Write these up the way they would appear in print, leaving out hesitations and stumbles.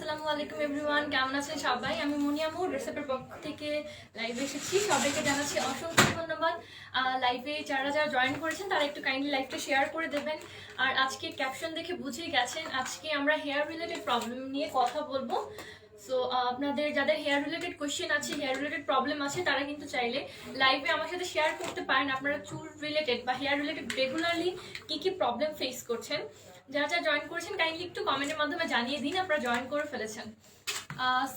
আসসালামু আলাইকুম এভরিওয়ান, কেমন আছেন সবাই? আমি মুনিয়ামু ড্রেসআপের পক্ষ থেকে লাইভে এসেছি। সবাইকে জানাচ্ছি অসংখ্য ধন্যবাদ। লাইভে যারা যারা জয়েন করেছেন তারা একটু কাইন্ডলি লাইভটা শেয়ার করে দেবেন। আর আজকে ক্যাপশন দেখে বুঝেই গেছেন আজকে আমরা হেয়ার রিলেটেড প্রবলেম নিয়ে কথা বলবো। সো আপনাদের যাদের হেয়ার রিলেটেড কোয়েশ্চেন আছে, হেয়ার রিলেটেড প্রবলেম আছে, তারা কিন্তু চাইলে লাইভে আমার সাথে শেয়ার করতে পারেন আপনারা চুল রিলেটেড বা হেয়ার রিলেটেড রেগুলারলি কী কী প্রবলেম ফেস করছেন। যারা যারা জয়েন করেছেন কাইন্ডলি একটু কমেন্টের মাধ্যমে জানিয়ে দিন আপনারা জয়েন করে ফেলেছেন।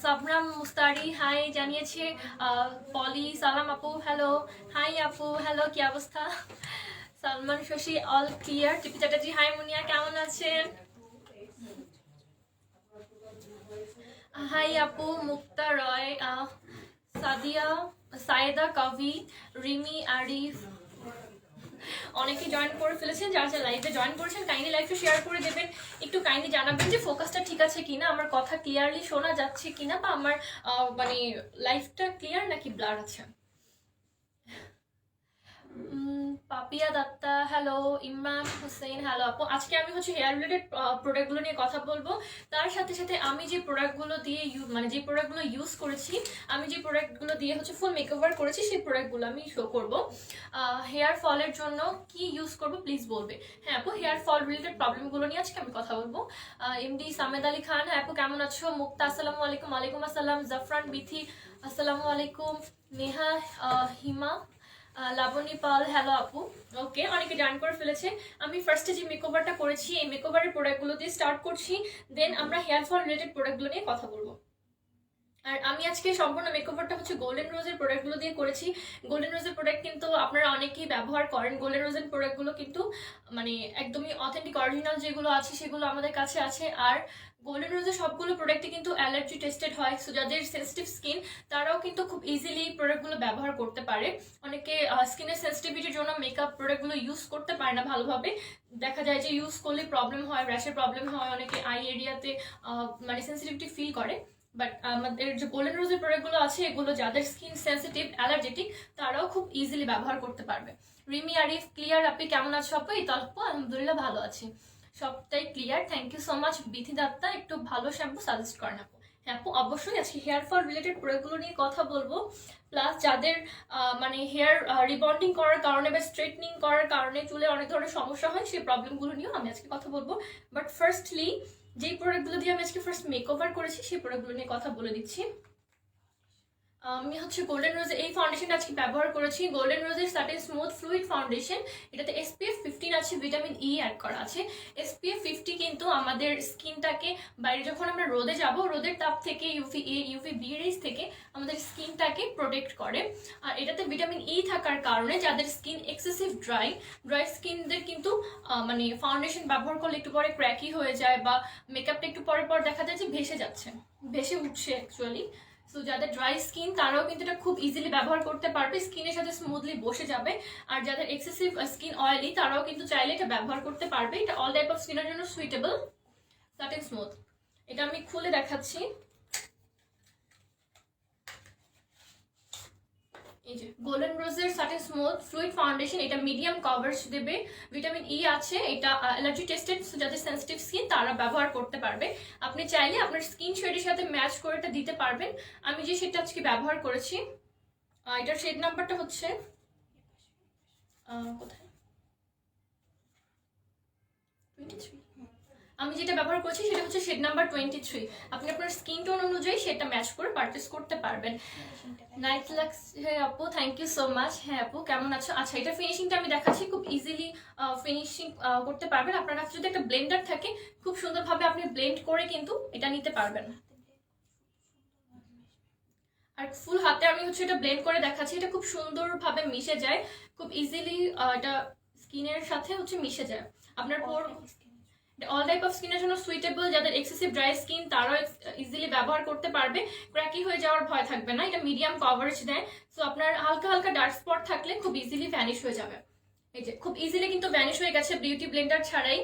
সাবরাম মুস্তারি হাই জানিয়েছে। পলি সালাম আপু হ্যালো। হাই আপু হ্যালো, কি অবস্থা? Salman Shashi all clear. টিপি চ্যাটার্জি হাই মুনিয়া, কেমন আছেন? হাই আপু। মুক্তা রয়, সাদিয়া, সায়েদা কবি, রিমি আরিফ, অনেকে জয়েন করে ফেলেছেন। যারা যারা লাইভে জয়েন করেছেন কাইন্ডলি লাইভে শেয়ার করে দেবেন। একটু কাইন্ডলি জানাবেন যে ফোকাসটা ঠিক আছে কিনা, আমার কথা ক্লিয়ারলি শোনা যাচ্ছে কিনা, বা আমার মানে লাইভটা ক্লিয়ার নাকি ব্লার আছে। পাপিয়া দত্তা হ্যালো। ইমরান হোসেন হ্যালো আপু। আজকে আমি হেয়ার রিলেটেড প্রোডাক্টগুলো নিয়ে কথা বলবো। তার সাথে সাথে আমি যে প্রোডাক্টগুলো দিয়ে মানে যে প্রোডাক্টগুলো ইউজ করেছি, আমি যে প্রোডাক্টগুলো দিয়ে ফুল মেকওভার করেছি, সেই প্রোডাক্টগুলো আমি শো করবো। হেয়ার ফলের জন্য কি ইউজ করবো প্লিজ বলবে। হ্যাঁ আপু, হেয়ার ফল রিলেটেড প্রবলেমগুলো নিয়ে আজকে আমি কথা বলবো। এমডি সামেদ আলী খান, হ্যাঁ আপু কেমন আছো? মুক্তা আসসালামু আলাইকুম। ওয়ালাইকুম আসসালাম। জাফরান বিথি আসসালামু আলাইকুম। নেহা হিমা, লাবণী পাল হ্যালো আপু। ওকে, অনেকে জয়েন করে ফেলেছে। আমি ফার্স্টে যে মেকওভারটা করেছি এই মেকওভারের প্রোডাক্টগুলো দিয়ে স্টার্ট করছি, দেন আমরা হেয়ার ফল রিলেটেড প্রোডাক্টগুলো নিয়ে কথা বলবো। আর আমি আজকে সম্পূর্ণ মেকওভারটা গোল্ডেন রোজের প্রোডাক্টগুলো দিয়ে করেছি। গোল্ডেন রোজের প্রোডাক্ট কিন্তু আপনারা অনেকেই ব্যবহার করেন। গোল্ডেন রোজের প্রোডাক্টগুলো কিন্তু মানে একদমই অথেন্টিক অরিজিনাল যেগুলো আছে সেগুলো আমাদের কাছে আছে। আর গোল্ডেন রোজের সবগুলো প্রোডাক্টই কিন্তু অ্যালার্জি টেস্টেড হয়। সো যাদের সেন্সিটিভ স্কিন তারাও কিন্তু খুব ইজিলি প্রোডাক্টগুলো ব্যবহার করতে পারে। অনেকে স্কিনের সেন্সিটিভিটির জন্য মেকআপ প্রোডাক্টগুলো ইউজ করতে পারে না ভালোভাবে, দেখা যায় যে ইউজ করলে প্রবলেম হয়, র্যাশের প্রবলেম হয়, অনেকে আই এরিয়াতে মানে সেন্সিটিভিটি ফিল করে। বাট আমাদের যে গোল্ডেন রোজের প্রোডাক্টগুলো আছে এগুলো যাদের স্কিন সেন্সিটিভ অ্যালার্জেটিক তারাও খুব ইজিলি ব্যবহার করতে পারবে। রিমি আরিফ ক্লিয়ার। আপনি কেমন আছো আপু? এই তো আপু আলহামদুলিল্লাহ ভালো আছি, সবটাই clear. Thank you so much. Bithi Datta একটু ভালো শ্যাম্পু সাজেস্ট করেন আপু। হ্যাঁ আপু, অবশ্যই আজকে হেয়ার ফল রিলেটেড প্রোডাক্টগুলো নিয়ে কথা বলবো। প্লাস যাদের মানে হেয়ার রিবন্ডিং করার কারণে বা স্ট্রেটনিং করার কারণে চুলে অনেক ধরনের সমস্যা হয়, সেই প্রবলেমগুলো নিয়েও আমি আজকে কথা বলবো। বাট ফার্স্টলি যেই প্রোডাক্টগুলো দিয়ে আমি আজকে ফার্স্ট মেকওভার করেছি সেই প্রোডাক্টগুলো নিয়ে কথা বলে দিচ্ছি। আমি গোল্ডেন রোজের এই ফাউন্ডেশনটা আজকে ব্যবহার করেছি। গোল্ডেন রোজের সাটিন স্মুথ ফ্লুইড ফাউন্ডেশন, এটাতে SPF 15 আছে, ভিটামিন ই অ্যাড করা আছে। SPF 50 কিন্তু আমাদের স্কিনটাকে বাইরে যখন আমরা রোদে যাব, রোদের তাপ থেকে UVB রেজ থেকে আমাদের স্কিনটাকে প্রোটেক্ট করে। আর এটাতে ভিটামিন ই থাকার কারণে যাদের স্কিন এক্সেসিভ ড্রাই স্কিনদের কিন্তু মানে ফাউন্ডেশন ব্যবহার করলে একটু পরে ক্র্যাকি হয়ে যায়, বা মেকআপটা একটু পরে পর দেখা যায় যে ভেসে যাচ্ছে, ভেসে উঠছে অ্যাকচুয়ালি। সো যাদের ড্রাই স্কিন তারাও কিন্তু এটা খুব ইজিলি ব্যবহার করতে পারবে, স্কিনের সাথে স্মুথলি বসে যাবে। আর যাদের এক্সেসিভ স্কিন অয়েলি তারাও কিন্তু চাইলে এটা ব্যবহার করতে পারবে। এটা অল টাইপ অফ স্কিনের জন্য সুইটেবল, সাটিন স্মুথ। এটা আমি খুলে দেখাচ্ছি। এই যে গোল্ডেন রোজের সাটিন স্মুথ ফ্লুইড ফাউন্ডেশন, এটা মিডিয়াম কভারেজ দেবে, ভিটামিন ই আছে, এটা অ্যালার্জি টেস্টেড, যাদের সেন্সিটিভ স্কিন তারা ব্যবহার করতে পারবে। আপনি চাইলে আপনার স্কিন শেডের সাথে ম্যাচ করে এটা দিতে পারবেন। আমি যে শেডটা আজকে ব্যবহার করেছি এটার শেড নাম্বারটা কোথায় 23। আমি যেটা ব্যবহার করছি সেটা শেড নাম্বার 23। আপনি আপনার স্কিন টোন অনুযায়ী সেটা ম্যাচ করে পারচেস করতে পারবেন। নাইট লাক্স, হ্যাঁ আপু থ্যাংক ইউ সো মাচ। হ্যাঁ আপু কেমন আছো? আচ্ছা, এটা ফিনিশিংটা আমি দেখাচ্ছি, খুব ইজিলি ফিনিশিং করতে পারবেন। আপনার কাছে যদি একটা ব্লেন্ডার থাকে খুব সুন্দরভাবে আপনি ব্লেন্ড করে কিন্তু এটা নিতে পারবেন। আর ফুল হাতে আমি এটা ব্লেন্ড করে দেখাচ্ছি, এটা খুব সুন্দরভাবে মিশে যায়, খুব ইজিলি এটা স্কিনের সাথে মিশে যায়। আপনার পোর অল টাইপ অফ স্কিনের জন্য সুইটেবল, যাদের এক্সেসিভ ড্রাই স্কিন তারাও ইজিলি ব্যবহার করতে পারবে, ক্র্যাকি হয়ে যাওয়ার ভয় থাকবে না। এটা মিডিয়াম কভারেজ দেয়, সো আপনার হালকা হালকা ডার্ক স্পট থাকলে খুব ইজিলি ভ্যানিশ হয়ে যাবে। এই যে খুব ইজিলি কিন্তু ভ্যানিশ হয়ে গেছে বিউটি ব্লেন্ডার ছাড়াই,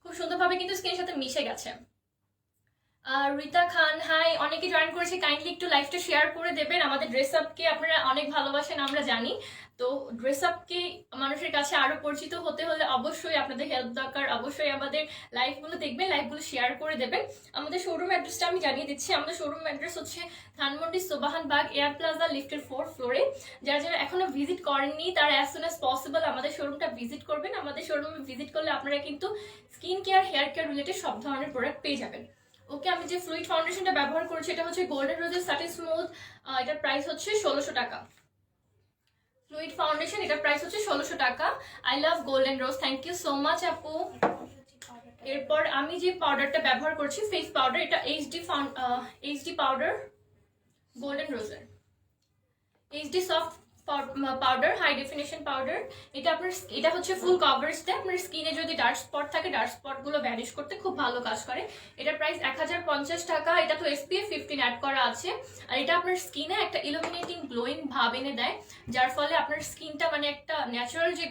খুব সুন্দরভাবে কিন্তু স্কিনের সাথে মিশে গেছে। রিতা খান হাই, অনেকে জয়েন করেছে, কাইন্ডলি একটু লাইভটা শেয়ার করে দেবেন। আমাদের ড্রেস আপকে আপনারা অনেক ভালোবাসেন আমরা জানি, তো ড্রেস আপকে মানুষের কাছে আরো পরিচিত হতে হলে অবশ্যই আপনাদের হেল্প দরকার। অবশ্যই আমাদের লাইভগুলো দেখবেন, লাইভগুলো শেয়ার করে দেবেন। আমাদের শোরুম অ্যাড্রেসটা আমি জানিয়ে দিচ্ছি। আমাদের শোরুম অ্যাড্রেস হচ্ছে ধানমন্ডি সোবাহান বাগ এয়ার প্লাজা লিফটের 4th ফ্লোরে। যারা যারা এখনো ভিজিট করেননি তারা অ্যাজ সুন অ্যাজ পসিবল আমাদের শোরুমটা ভিজিট করবেন। আমাদের শোরুমে ভিজিট করলে আপনারা কিন্তু skin care, hair care related সব ধরনের প্রোডাক্ট পেয়ে যাবেন। ওকে, আমি যে ফ্লুইড ফাউন্ডেশনটা ব্যবহার করছি এটা হচ্ছে গোল্ডেন রোজের সাটিন স্মুথ। এটার প্রাইস হচ্ছে 1600 টাকা। ফ্লুইড ফাউন্ডেশন, এটার প্রাইস হচ্ছে 1600 টাকা। I love golden rose, thank you so much আপু। এরপর আমি যে পাউডারটা ব্যবহার করছি ফেস পাউডার, এটা এইচডি পাউডার গোল্ডেন রোজের, HD soft powder, high definition powder. এটা হচ্ছে ফুল কভারেজ দেয়। আপনার স্কিনে যদি ডার্ক স্পট থাকে ডার্ক স্পট গুলো ভ্যানিশ করতে খুব ভালো কাজ করে। এটার প্রাইস 1050 টাকা। এটা তো SPF 15 অ্যাড করা আছে। আর এটা আপনার স্কিনে একটা ইলুমিনেটিং গ্লোয়িং ভাব এনে দেয়, যার ফলে আপনার স্কিনটা মানে একটা ন্যাচারাল যে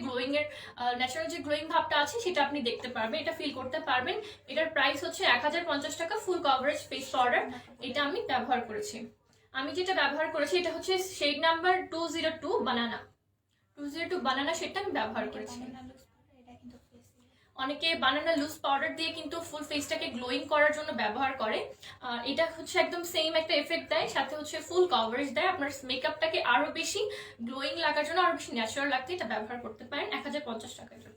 গ্লোয়িং ভাবটা আছে সেটা আপনি দেখতে পারবেন, এটা ফিল করতে পারবেন। এটার প্রাইস হচ্ছে 1050 টাকা। ফুল কভারেজ ফেস পাউডার, এটা আমি ব্যবহার করেছি। আমি যেটা ব্যবহার করেছি এটা হচ্ছে শেড নাম্বার 202 বানানা। 202 বানানা শেডটা আমি ব্যবহার করেছি। অনেকে বানানা লুজ পাউডার দিয়ে কিন্তু ফুল ফেসটাকে গ্লোয়িং করার জন্য ব্যবহার করে। এটা হচ্ছে একদম সেম একটা এফেক্ট দেয়, সাথে হচ্ছে ফুল কভারেজ দেয়। আপনার মেকআপটাকে আরো বেশি গ্লোয়িং লাগার জন্য, আরো বেশি ন্যাচারাল লাগতে এটা ব্যবহার করতে পারেন। 1050 টাকার জন্য।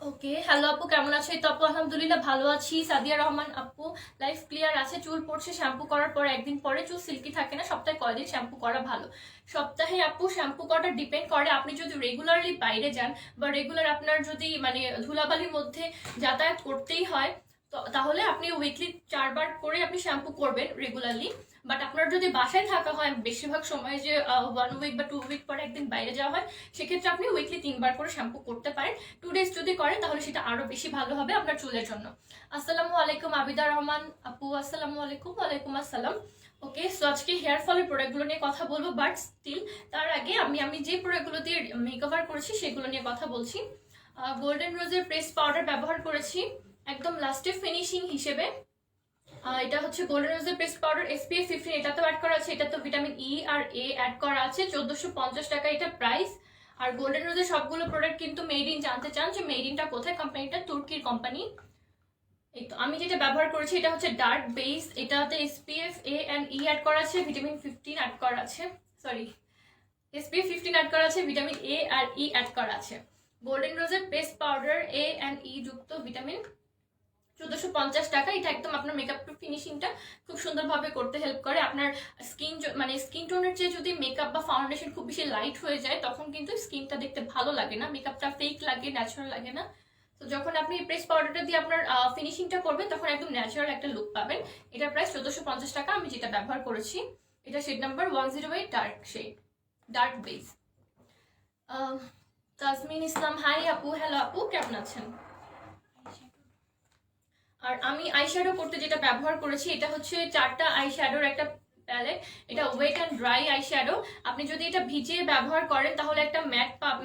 ওকে, হ্যালো আপু, কেমন আছো? এই তো আপু আলহামদুলিল্লাহ ভালো আছি। সাদিয়া রহমান আপু, লাইফ ক্লিয়ার আছে। চুল পড়ছে শ্যাম্পু করার পর একদিন পরে চুল সিল্কি থাকে না, সপ্তাহে কয়দিন শ্যাম্পু করা ভালো? সপ্তাহে আপু শ্যাম্পু করাটা ডিপেন্ড করে আপনি যদি রেগুলারলি বাইরে যান বা রেগুলার আপনার যদি মানে ধুলাবালির মধ্যে যাতায়াত করতেই হয়, তাহলে আপনি উইকলি 4 বার করে আপনি শ্যাম্পু করবেন রেগুলারলি। বাট আপনার যদি বাসায় থাকা হয় বেশিরভাগ সময়, যে 1 উইক বা 2 উইক পরে একদিন বাইরে যাওয়া হয়, সেক্ষেত্রে আপনি উইকলি 3 বার করে শ্যাম্পু করতে পারেন। 2 ডেজ যদি করেন তাহলে সেটা আরো বেশি ভালো হবে আপনার চুলের জন্য। আসসালামু আলাইকুম আবিদা রহমান আপু, আসসালামু আলাইকুম। ওয়ালাইকুম আসসালাম। ওকে, সো আজকে হেয়ার ফলের প্রোডাক্টগুলো নিয়ে কথা বলবো, বাট স্টিল তার আগে আমি যে প্রোডাক্টগুলো দিয়ে মেকওভার করেছি সেগুলো নিয়ে কথা বলছি। গোল্ডেন রোজের প্রেস পাউডার ব্যবহার করেছি একদম লাস্টে ফিনিশিং হিসেবে। এটা হচ্ছে গোল্ডেন রোজের প্রেস পাউডার SPF 15, এটা তো অ্যাড করা আছে। এটা তো ভিটামিন E আর A অ্যাড করা আছে। 1450 টাকা এটা প্রাইস। আর গোল্ডেন রোজের সবগুলো প্রোডাক্ট কিন্তু মেড ইন, জানতে চান যে মেড ইনটা কোথায়? কোম্পানিটা তুর্কির কোম্পানি। এই তো আমি যেটা ব্যবহার করেছি এটা হচ্ছে ডার্ক বেস। এটাতে SPF A and E add করা আছে, ভিটামিন 15 অ্যাড করা আছে। সরি, SPF 15 অ্যাড করা আছে, ভিটামিন A আর E অ্যাড করা আছে। গোল্ডেন রোজের paste powder A and E যুক্ত ভিটামিন, 1450 টাকা। এটা একদম আপনার মেকআপ ফিনিশিংটা খুব সুন্দরভাবে করতে হেল্প করে। আপনার স্কিন টোনের চেয়ে যদি মেকআপ বা ফাউন্ডেশন খুব বেশি লাইট হয়ে যায় তখন কিন্তু স্কিনটা দেখতে ভালো লাগে না, মেকআপটা ফেক লাগে, ন্যাচারাল লাগে না। তো যখন আপনি প্রেস পাউডারটা দিয়ে আপনার ফিনিশিংটা করবেন তখন একদম ন্যাচারাল একটা লুক পাবেন। এটার প্রাইস 1450 টাকা। আমি যেটা ব্যবহার করেছি এটা shade number 108 dark shade, dark base. Tazmin Islam hi আপু, হ্যালো আপু, কেমন আছেন? আর আমি আইশ্যাডো করতে যেটা ব্যবহার করেছি এটা হচ্ছে 4টা আইশ্যাডোর একটা প্যালেট। এটা ওয়েট অ্যান্ড ড্রাই আইশ্যাডো। আপনি যদি এটা ভিজিয়ে ব্যবহার করেন তাহলে একটা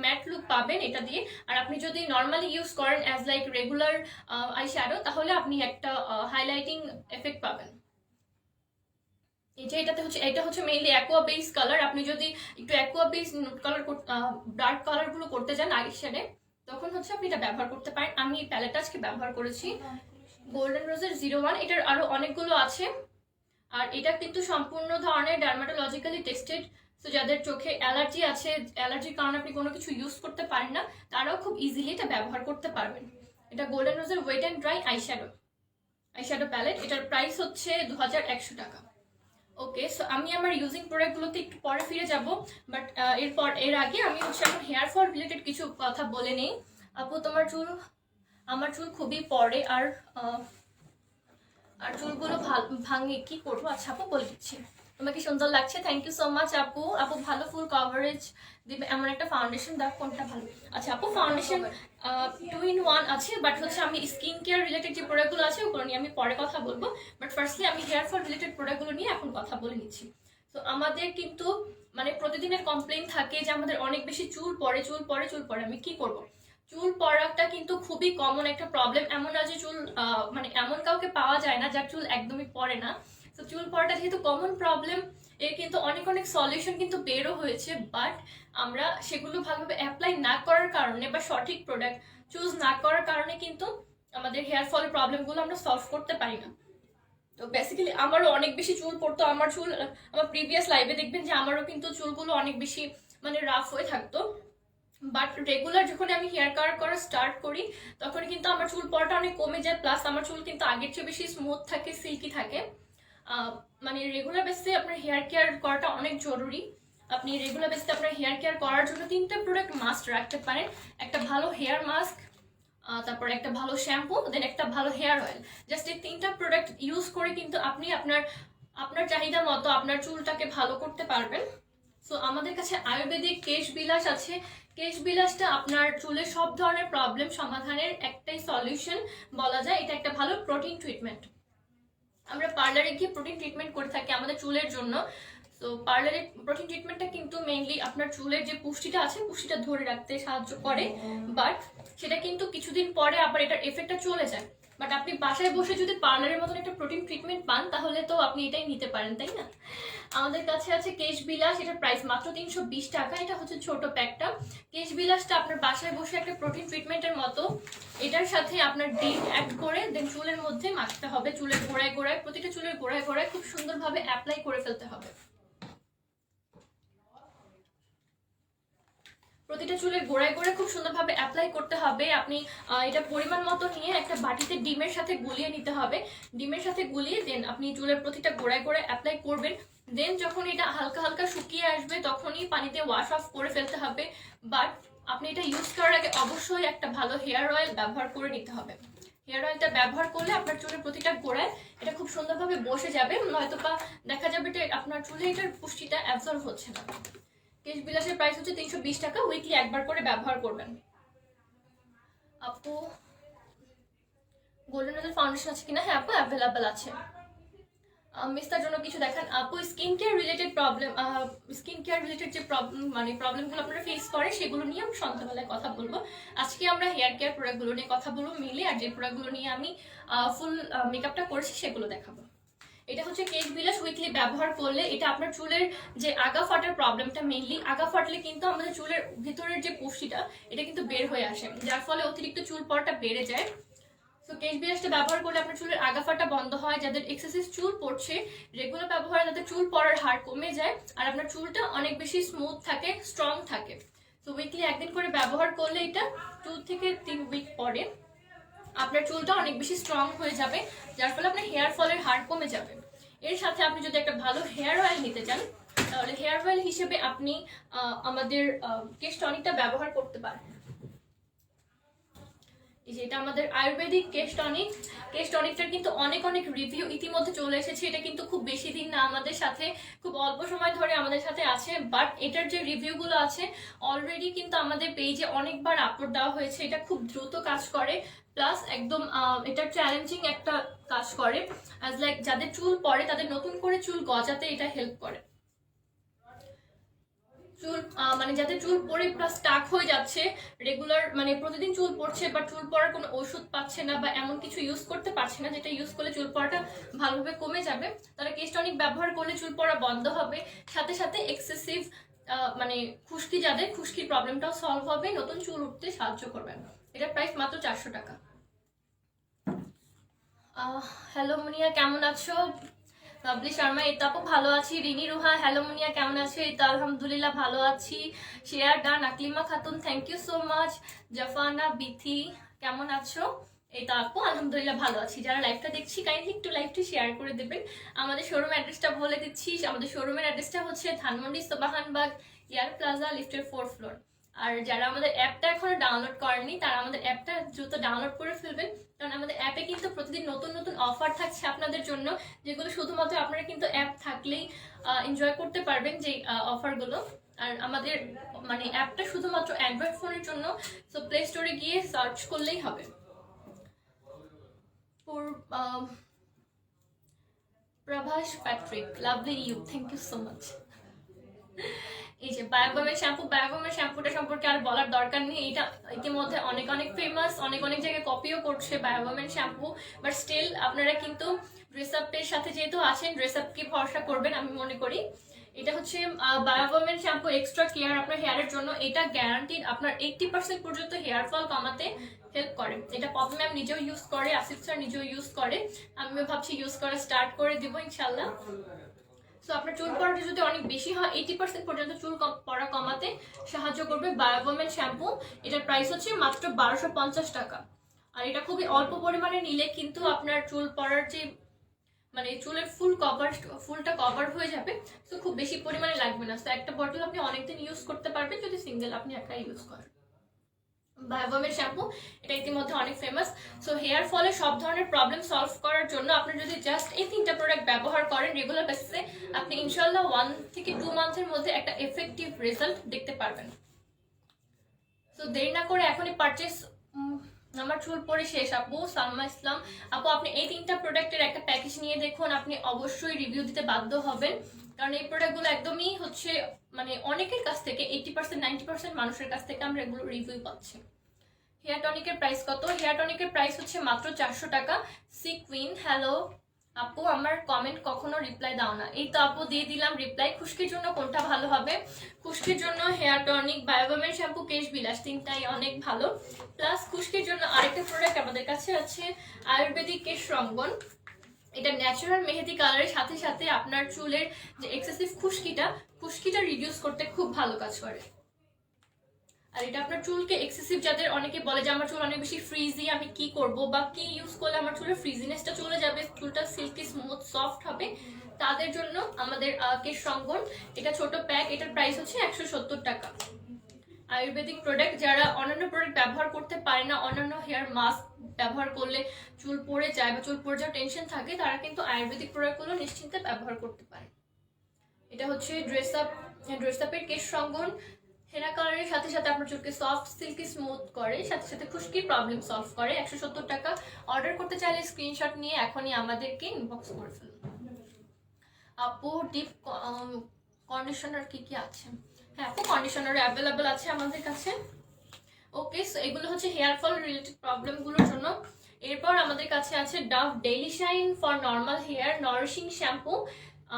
ম্যাট লুক পাবেন এটা দিয়ে। আর আপনি যদি নর্মালি ইউজ করেন অ্যাজ লাইক রেগুলার আইশ্যাডো তাহলে আপনি একটা হাইলাইটিং এফেক্ট পাবেন। এটা হচ্ছে মেইনলি অ্যাকোয়া বেস কালার। আপনি যদি একটু aqua base নুট colour dark colour গুলো করতে চান আইশ্যাডে, তখন হচ্ছে আপনি এটা ব্যবহার করতে পারেন। আমি এই প্যালেটটা আজকে ব্যবহার করেছি গোল্ডেন রোজের 01। এটার আরো অনেকগুলো আছে। আর এটা কিন্তু সম্পূর্ণ ধরনের ডার্মাটোলজিক্যালি টেস্টেড। তো যাদের চোখে অ্যালার্জি আছে, অ্যালার্জির কারণে আপনি কোনো কিছু ইউজ করতে পারেন না, তারাও খুব ইজিলি এটা ব্যবহার করতে পারবেন। এটা গোল্ডেন রোজের wet and dry eyeshadow palette. এটার প্রাইস হচ্ছে 2100 টাকা। ওকে, সো আমি আমার ইউজিং প্রোডাক্টগুলোতে একটু পরে ফিরে যাব, বাট এর আগে আমি হচ্ছে এখন হেয়ার ফল রিলেটেড কিছু কথা বলে নেই। আপু আমার চুল খুবই পড়ে আর চুলগুলো ভাঙে, কি করবো? আচ্ছা আপু বলে দিচ্ছি। তোমাকে সুন্দর লাগছে, থ্যাংক ইউ সো মাচ আপু। ভালো ফুল কভারেজ দিবে এমন একটা ফাউন্ডেশন দাও, কোনটা ভালো? আচ্ছা আপু, ফাউন্ডেশন 2 in 1 আছে, বাট হচ্ছে আমি স্কিন কেয়ার রিলেটেড যে প্রোডাক্টগুলো আছে ওগুলো নিয়ে আমি পরে কথা বলবো। বাট ফার্স্টলি আমি হেয়ার ফল রিলেটেড প্রোডাক্টগুলো নিয়ে এখন কথা বলে নিচ্ছি। তো আমাদের কিন্তু মানে প্রতিদিনের কমপ্লেইন থাকে যে আমাদের অনেক বেশি চুল পড়ে। আমি কি করব? চুল পড়াটা কিন্তু খুবই কমন একটা প্রবলেম। এমন না যে চুল মানে এমন কাউকে পাওয়া যায় না যার চুল একদমই পড়ে না। তো চুল পড়াটা যেহেতু কমন প্রবলেম, এর কিন্তু অনেক অনেক সলিউশন কিন্তু বেরও হয়েছে, বাট আমরা সেগুলো ভালোভাবে অ্যাপ্লাই না করার কারণে বা সঠিক প্রোডাক্ট চুজ না করার কারণে কিন্তু আমাদের হেয়ার ফলের প্রবলেমগুলো আমরা সলভ করতে পারি না। তো বেসিক্যালি আমারও অনেক বেশি চুল পড়তো। আমার চুল, আমার প্রিভিয়াস লাইভে দেখবেন যে আমারও কিন্তু চুলগুলো অনেক বেশি মানে রাফ হয়ে থাকতো। বাট রেগুলার যখন আমি হেয়ার কালার করা স্টার্ট করি তখন কিন্তু আমার চুল পড়াটা অনেক কমে যায়, প্লাস আমার চুল কিন্তু আগের চেয়ে বেশি স্মুথ থাকে, সিল্কি থাকে। মানে রেগুলার বেসিসে আপনার হেয়ার কেয়ার করাটা অনেক জরুরি। আপনি রেগুলার বেসিসে আপনার হেয়ার কেয়ার করার জন্য 3টা প্রোডাক্ট মাস্ট রাখতে পারেন। একটা ভালো হেয়ার মাস্ক, তারপর একটা ভালো শ্যাম্পু, দেন একটা ভালো হেয়ার অয়েল। জাস্ট এই 3টা প্রোডাক্ট ইউজ করে কিন্তু আপনি আপনার আপনার চাহিদা মতো আপনার চুলটাকে ভালো করতে পারবেন। সো আমাদের কাছে আয়ুর্বেদিক কেশ বিলাস আছে। কেশ বিলাসটা আপনার চুলের সব ধরনের প্রবলেম সমাধানের একটাই সলিউশন বলা যায়। এটা একটা ভালো প্রোটিন ট্রিটমেন্ট। আমরা পার্লারে গিয়ে প্রোটিন ট্রিটমেন্ট করে থাকি আমাদের চুলের জন্য। তো পার্লারে প্রোটিন ট্রিটমেন্টটা কিন্তু মেইনলি আপনার চুলের যে পুষ্টিটা আছে পুষ্টিটা ধরে রাখতে সাহায্য করে, বাট সেটা কিন্তু কিছুদিন পরে আবার এটার এফেক্টটা চলে যায়। বাট আপনি বাসায় বসে যদি পার্লারের মতন একটা প্রোটিন ট্রিটমেন্ট পান তাহলে তো আপনি এটাই নিতে পারেন, তাই না? আমাদের কাছে আছে কেশ বিলাস, এটার প্রাইস মাত্র 320 টাকা। এটা হচ্ছে ছোট প্যাকটা। কেশ বিলাসটা আপনার বাসায় বসে একটা প্রোটিন ট্রিটমেন্টের মতো। এটার সাথে আপনার ডিম অ্যাড করে দেন চুলের মধ্যে মাখতে হবে, চুলের গোড়ায় গোড়ায়, প্রতিটা চুলের গোড়ায় গোড়ায় খুব সুন্দরভাবে অ্যাপ্লাই করে ফেলতে হবে। প্রতিটা চুলের গোড়ায় গোড়ায় খুব সুন্দরভাবে অ্যাপ্লাই করতে হবে। আপনি এটা পরিমাণ মতো নিয়ে একটা বাটিতে ডিমের সাথে গুলিয়ে নিতে হবে। ডিমের সাথে গুলিয়ে দেন আপনি চুলের প্রতিটা গোড়ায় গোড়ায় অ্যাপ্লাই করবেন। দেন যখন এটা হালকা হালকা শুকিয়ে আসবে তখনই পানিতে ওয়াশ অফ করে ফেলতে হবে। বাট আপনি এটা ইউজ করার আগে অবশ্যই একটা ভালো হেয়ার অয়েল ব্যবহার করে নিতে হবে। হেয়ার অয়েলটা ব্যবহার করলে আপনার চুলের প্রতিটা গোড়ায় এটা খুব সুন্দরভাবে বসে যাবে, নয়তো বা দেখা যাবে যে আপনার চুলে এটার পুষ্টিটা অ্যাবজর্ব হচ্ছে না। কেশ বিলাসের প্রাইস হচ্ছে 320 টাকা। উইকলি একবার করে ব্যবহার করবেন। আপু গোল্ডেন রোজের ফাউন্ডেশন আছে কিনা? হ্যাঁ আপু, অ্যাভেলেবেল আছে। মিস্তার জন্য কিছু দেখান আপু। Skin care related problem, skin care related যে প্রবলেমগুলো আপনারা ফেস করে সেগুলো নিয়ে আমি সন্ধ্যাবেলায় কথা বলবো। আজকে আমরা হেয়ার কেয়ার প্রোডাক্টগুলো নিয়ে কথা বলবো মিলে, আর যে প্রোডাক্টগুলো নিয়ে আমি ফুল মেকআপটা করেছি সেগুলো দেখাবো। এটা হচ্ছে কেশ বিলাস। উইকলি ব্যবহার করলে এটা আপনার চুলের যে আগা ফাটার প্রবলেমটা, মেইনলি আগা ফাটলে কিন্তু আমাদের চুলের ভিতরের যে পুষ্টিটা এটা কিন্তু বের হয়ে আসে, যার ফলে অতিরিক্ত চুল পড়াটা বেড়ে যায়। তো কেশ বিলাসটা ব্যবহার করলে আপনার চুলের আগা ফাটা বন্ধ হয়। যাদের এক্সেসিভ চুল পড়ছে রেগুলার ব্যবহারে তাদের চুল পড়ার হার কমে যায়, আর আপনার চুলটা অনেক বেশি স্মুথ থাকে, স্ট্রং থাকে। তো উইকলি একদিন করে ব্যবহার করলে এটা 2 থেকে 3 উইক পরে আপনার চুলটা অনেক বেশি স্ট্রং হয়ে যাবে, যার ফলে আপনার হেয়ার ফলের হার কমে যাবে। এর সাথে আপনি যদি একটা ভালো হেয়ার অয়েল নিতে চান তাহলে হেয়ার অয়েল হিসেবে আপনি আমাদের কেশ টনিকটা ব্যবহার করতে পারেন। এই যে এটা আমাদের আয়ুর্বেদিক কেশ টনিক। কেশ টনিকটার কিন্তু অনেক অনেক রিভিউ ইতিমধ্যে চলে এসেছে। এটা কিন্তু খুব বেশি দিন না আমাদের সাথে, খুব অল্প সময় ধরে আমাদের সাথে আছে, বাট এটার যে রিভিউগুলো আছে অলরেডি কিন্তু আমাদের পেজে অনেকবার আপলোড দেওয়া হয়েছে। এটা খুব দ্রুত কাজ করে, প্লাস একদম এটা চ্যালেঞ্জিং একটা কাজ করে। অ্যাজ লাইক যাদের চুল পড়ে তাদের নতুন করে চুল গজাতে এটা হেল্প করে। চুল মানে যাদের চুল পড়ে প্লাস স্টাক হয়ে যাচ্ছে, রেগুলার মানে প্রতিদিন চুল পড়ছে বা চুল পড়ার কোনো ওষুধ পাচ্ছে না বা এমন কিছু ইউজ করতে পারছে না যেটা ইউজ করলে চুল পড়াটা ভালোভাবে কমে যাবে, তারা কেশ টনিক ব্যবহার করলে চুল পড়া বন্ধ হবে। সাথে সাথে এক্সেসিভ মানে খুশকি, যাদের খুশকির প্রবলেমটাও সলভ হবে, নতুন চুল উঠতে সাহায্য করবে। এটার প্রাইস মাত্র 400 টাকা। হ্যালো মুনিয়া, কেমন আছো? বাবলি শর্মা, এই তো আপু ভালো আছি। রিনি রুহা, হ্যালো মুনিয়া কেমন আছো? এই তো আলহামদুলিল্লাহ ভালো আছি। Share done. Aklima Khatun, thank you so much. Jafana Bithi, কেমন আছো? এই তো আপু আলহামদুলিল্লাহ ভালো আছি। যারা লাইভটা দেখছি কাইন্ডলি একটু লাইভটি শেয়ার করে দেবেন। আমাদের শোরুম অ্যাড্রেসটা বলে দিচ্ছি। আমাদের শোরুমের অ্যাড্রেসটা হচ্ছে ধানমন্ডি সোবাহানবাগ এয়ার প্লাজা লিফটের 4th ফ্লোর। আর যারা আমাদের অ্যাপটা এখনো ডাউনলোড করেনি তারা আমাদের অ্যাপটা দ্রুত ডাউনলোড করে ফেলবেন, কারণ আমাদের অ্যাপে কিন্তু প্রতিদিন নতুন নতুন অফার থাকছে আপনাদের জন্য, যেগুলো শুধুমাত্র আপনারা কিন্তু অ্যাপ থাকলেই এনজয় করতে পারবেন, যে অফারগুলো। আর আমাদের মানে অ্যাপটা শুধুমাত্র অ্যান্ড্রয়েড ফোনের জন্য, সো প্লে স্টোরে গিয়ে সার্চ করলেই হবে। Prabhas Patrick, lovely you, thank you so much. এই যে বায়োগমের শ্যাম্পুটা সম্পর্কে আর বলার দরকার নেই, এটা ইতিমধ্যে অনেক অনেক ফেমাস, অনেক অনেক জায়গায় কপিও করছে বায়োগমের শ্যাম্পু। বাট স্টিল আপনারা কিন্তু ড্রেস আপের সাথে যেহেতু আছেন, ড্রেস আপকে ভরসা করবেন আমি মনে করি। এটা হচ্ছে বায়োগমের শ্যাম্পু এক্সট্রা কেয়ার আপনার হেয়ারের জন্য। এটা গ্যারান্টিড আপনার 80% পর্যন্ত হেয়ার ফল কমাতে হেল্প করে। এটা পপি ম্যাম নিজেও ইউজ করে, আসিফ স্যার নিজেও ইউজ করে, আমিও ভাবছি ইউজ করা স্টার্ট করে দিব ইনশাল্লাহ। সো আপনার চুল পড়াটা যদি অনেক বেশি হয়, 80% পর্যন্ত চুল পড়া কমাতে সাহায্য করবে বায়োগমের শ্যাম্পু। এটার প্রাইস হচ্ছে মাত্র 1250 টাকা। আর এটা খুবই অল্প পরিমাণে নিলে কিন্তু আপনার চুল পড়ার যে মানে চুলের ফুলটা কভার হয়ে যাবে। তো খুব বেশি পরিমাণে লাগবে না। তো একটা বটল আপনি অনেকদিন ইউজ করতে পারবেন যদি সিঙ্গেল আপনি একা ইউজ করেন। বায়োগমের শ্যাম্পু এটা ইতিমধ্যে অনেক ফেমাস। সো হেয়ার ফলের সব ধরনের প্রবলেম সলভ করার জন্য আপনি যদি জাস্ট এই 3টা প্রোডাক্ট ব্যবহার করেন রেগুলার বেসিসে, আপনি ইনশাল্লাহ 1 থেকে 2 মান্থের মধ্যে একটা এফেক্টিভ রেজাল্ট দেখতে পারবেন। সো দেরি না করে এখনই পারচেস। আমার চুল পরে শেষ আপু, সালমা ইসলাম আপু, আপনি এই 3টা প্রোডাক্টের একটা প্যাকেজ নিয়ে দেখুন, আপনি অবশ্যই রিভিউ দিতে বাধ্য হবেন। কারণ এই প্রোডাক্টগুলো একদমই হচ্ছে মানে অনেকের কাছ থেকে 80% 90% মানুষের কাছ থেকে আমরা এগুলো রিভিউ পাচ্ছি। হেয়ার টনিকের প্রাইস কত? হেয়ার টনিকের প্রাইস হচ্ছে মাত্র 400 টাকা। সি কুইন হ্যালো আপু, আমার কমেন্ট কখনো রিপ্লাই দাও না। এই তো আপু দিয়ে দিলাম রিপ্লাই। খুশকির জন্য কোনটা ভালো হবে? খুশকির জন্য হেয়ার টনিক, বায়োগমের শ্যাম্পু, কেশ বিলাস, তিনটাই অনেক ভালো। প্লাস খুশকির জন্য আরেকটা প্রোডাক্ট আমাদের কাছে আছে, আয়ুর্বেদিক কেশ রঙ্গন। এটা ন্যাচারাল মেহেদি কালারের সাথে সাথে আপনার চুলের যে এক্সেসিভ খুশকিটা রিডিউস করতে খুব ভালো কাজ করে। আর এটা আপনার চুলকে এক্সেসিভ, যাদের অনেকে বলে যে আমার চুল অনেক বেশি ফ্রিজি, আমি কি করব বা কি ইউজ করলে আমার চুলের ফ্রিজিনেসটা চলে যাবে, চুলটা সিল্কি স্মুথ সফট হবে, তাদের জন্য আমাদের কেশ রঙ্গন। এটা ছোট প্যাক, এটার প্রাইস হচ্ছে 170 টাকা। আয়ুর্বেদিক প্রোডাক্ট, যারা অন্যান্য প্রোডাক্ট ব্যবহার করতে পারে না, অন্যান্য হেয়ার মাস্ক ব্যবহার করলে চুল পড়ে যায় বা চুল পড়ে যাওয়ার টেনশন থাকে, তারা কিন্তু আয়ুর্বেদিক প্রোডাক্টগুলো নিশ্চিন্তে ব্যবহার করতে পারে। এটা হচ্ছে ড্রেস আপের কেশ রঙ্গন। হেনা কালারের সাথে সাথে আপনার চুলকে সফট সিল্কি স্মুথ করে, সাথে সাথে খুশকির প্রবলেম সলভ করে। 170 টাকা। অর্ডার করতে চাইলে স্ক্রিনশট নিয়ে এখনই আমাদেরকে ইনবক্স করে ফেলুন। আপু ডিপ কন্ডিশনার কি কি আছে? হ্যাঁ আপু, কন্ডিশনার অ্যাভেলেবেল আছে আমাদের কাছে। ওকে, সো এগুলো হচ্ছে হেয়ার ফল রিলেটেড প্রবলেমগুলোর জন্য। এরপর আমাদের কাছে আছে Dove daily shine for normal hair nourishing shampoo.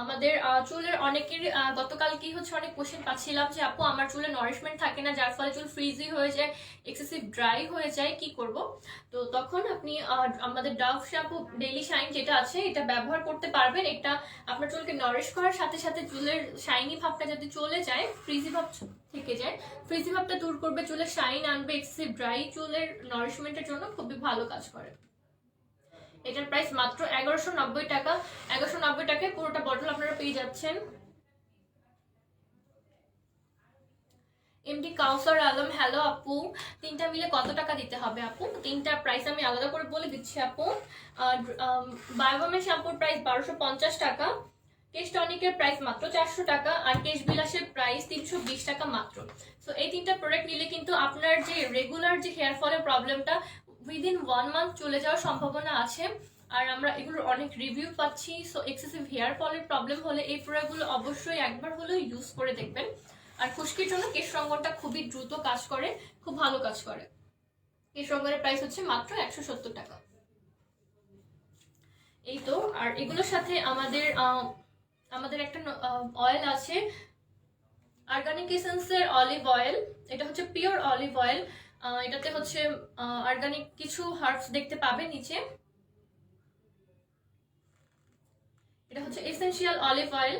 আমাদের চুলের অনেকের গতকাল কি হচ্ছে অনেক কোশ্চেন পাচ্ছিলাম যে আপু আমার চুলে নারিশমেন্ট থাকে না, যার ফলে চুল ফ্রিজি হয়ে যায়, এক্সেসিভ ড্রাই হয়ে যায়, কি করব? তো তখন আপনি আমাদের ডাভ শ্যাম্পু ডেইলি শাইন যেটা আছে এটা ব্যবহার করতে পারবেন। এটা আপনার চুলকে নারিশ করার সাথে সাথে চুলের শাইনি ভাবটা যদি চলে যায়, ফ্রিজি ভাব থেকে যায়, ফ্রিজি ভাবটা দূর করবে, চুলের শাইন আনবে, এক্সেসিভ ড্রাই চুলের নারিশমেন্টের জন্য খুবই ভালো কাজ করে। এটার প্রাইস মাত্র 1190 টাকা। 1190 টাকায় পুরোটা বটল আপনারা পেয়ে যাচ্ছেন। এমডি কাউসার আলম হ্যালো আপু, 3টা মিলে কত টাকা দিতে হবে আপু? 3টা প্রাইস আমি আলাদা করে বলে দিচ্ছি আপু। বায়োগমের শ্যাম্পুর প্রাইস 1250 টাকা, কেশ টনিকের প্রাইস মাত্র 400 টাকা, আর কেশ বিলাসের প্রাইস 320 টাকা মাত্র। সো এই 3টা প্রোডাক্ট নিলে কিন্তু আপনার যে রেগুলার যে হেয়ার ফলের প্রবলেমটা উইদিন 1 মান্থ চলে যাওয়ার সম্ভাবনা আছে। আর আমরা এগুলোর অনেক রিভিউ পাচ্ছি। সো এক্সেসিভ হেয়ার ফলের প্রবলেম হলে এই প্রোডাক্টগুলো অবশ্যই একবার হলেও ইউজ করে দেখবেন। আর খুশকির জন্য কেশ রঙ্গনটা খুবই দ্রুত কাজ করে, খুব ভালো কাজ করে। কেশ রঙ্গনের প্রাইস হচ্ছে মাত্র 170 টাকা। এই তো। আর এগুলোর সাথে আমাদের একটা অয়েল আছে, অর্গানিক এসেন্সের অলিভ অয়েল। এটা হচ্ছে পিওর অলিভ অয়েল। এটাতে হচ্ছে অর্গানিক কিছু হার্বস দেখতে পাবেন নিচে। এটা হচ্ছে এসেনশিয়াল অলিভ অয়েল।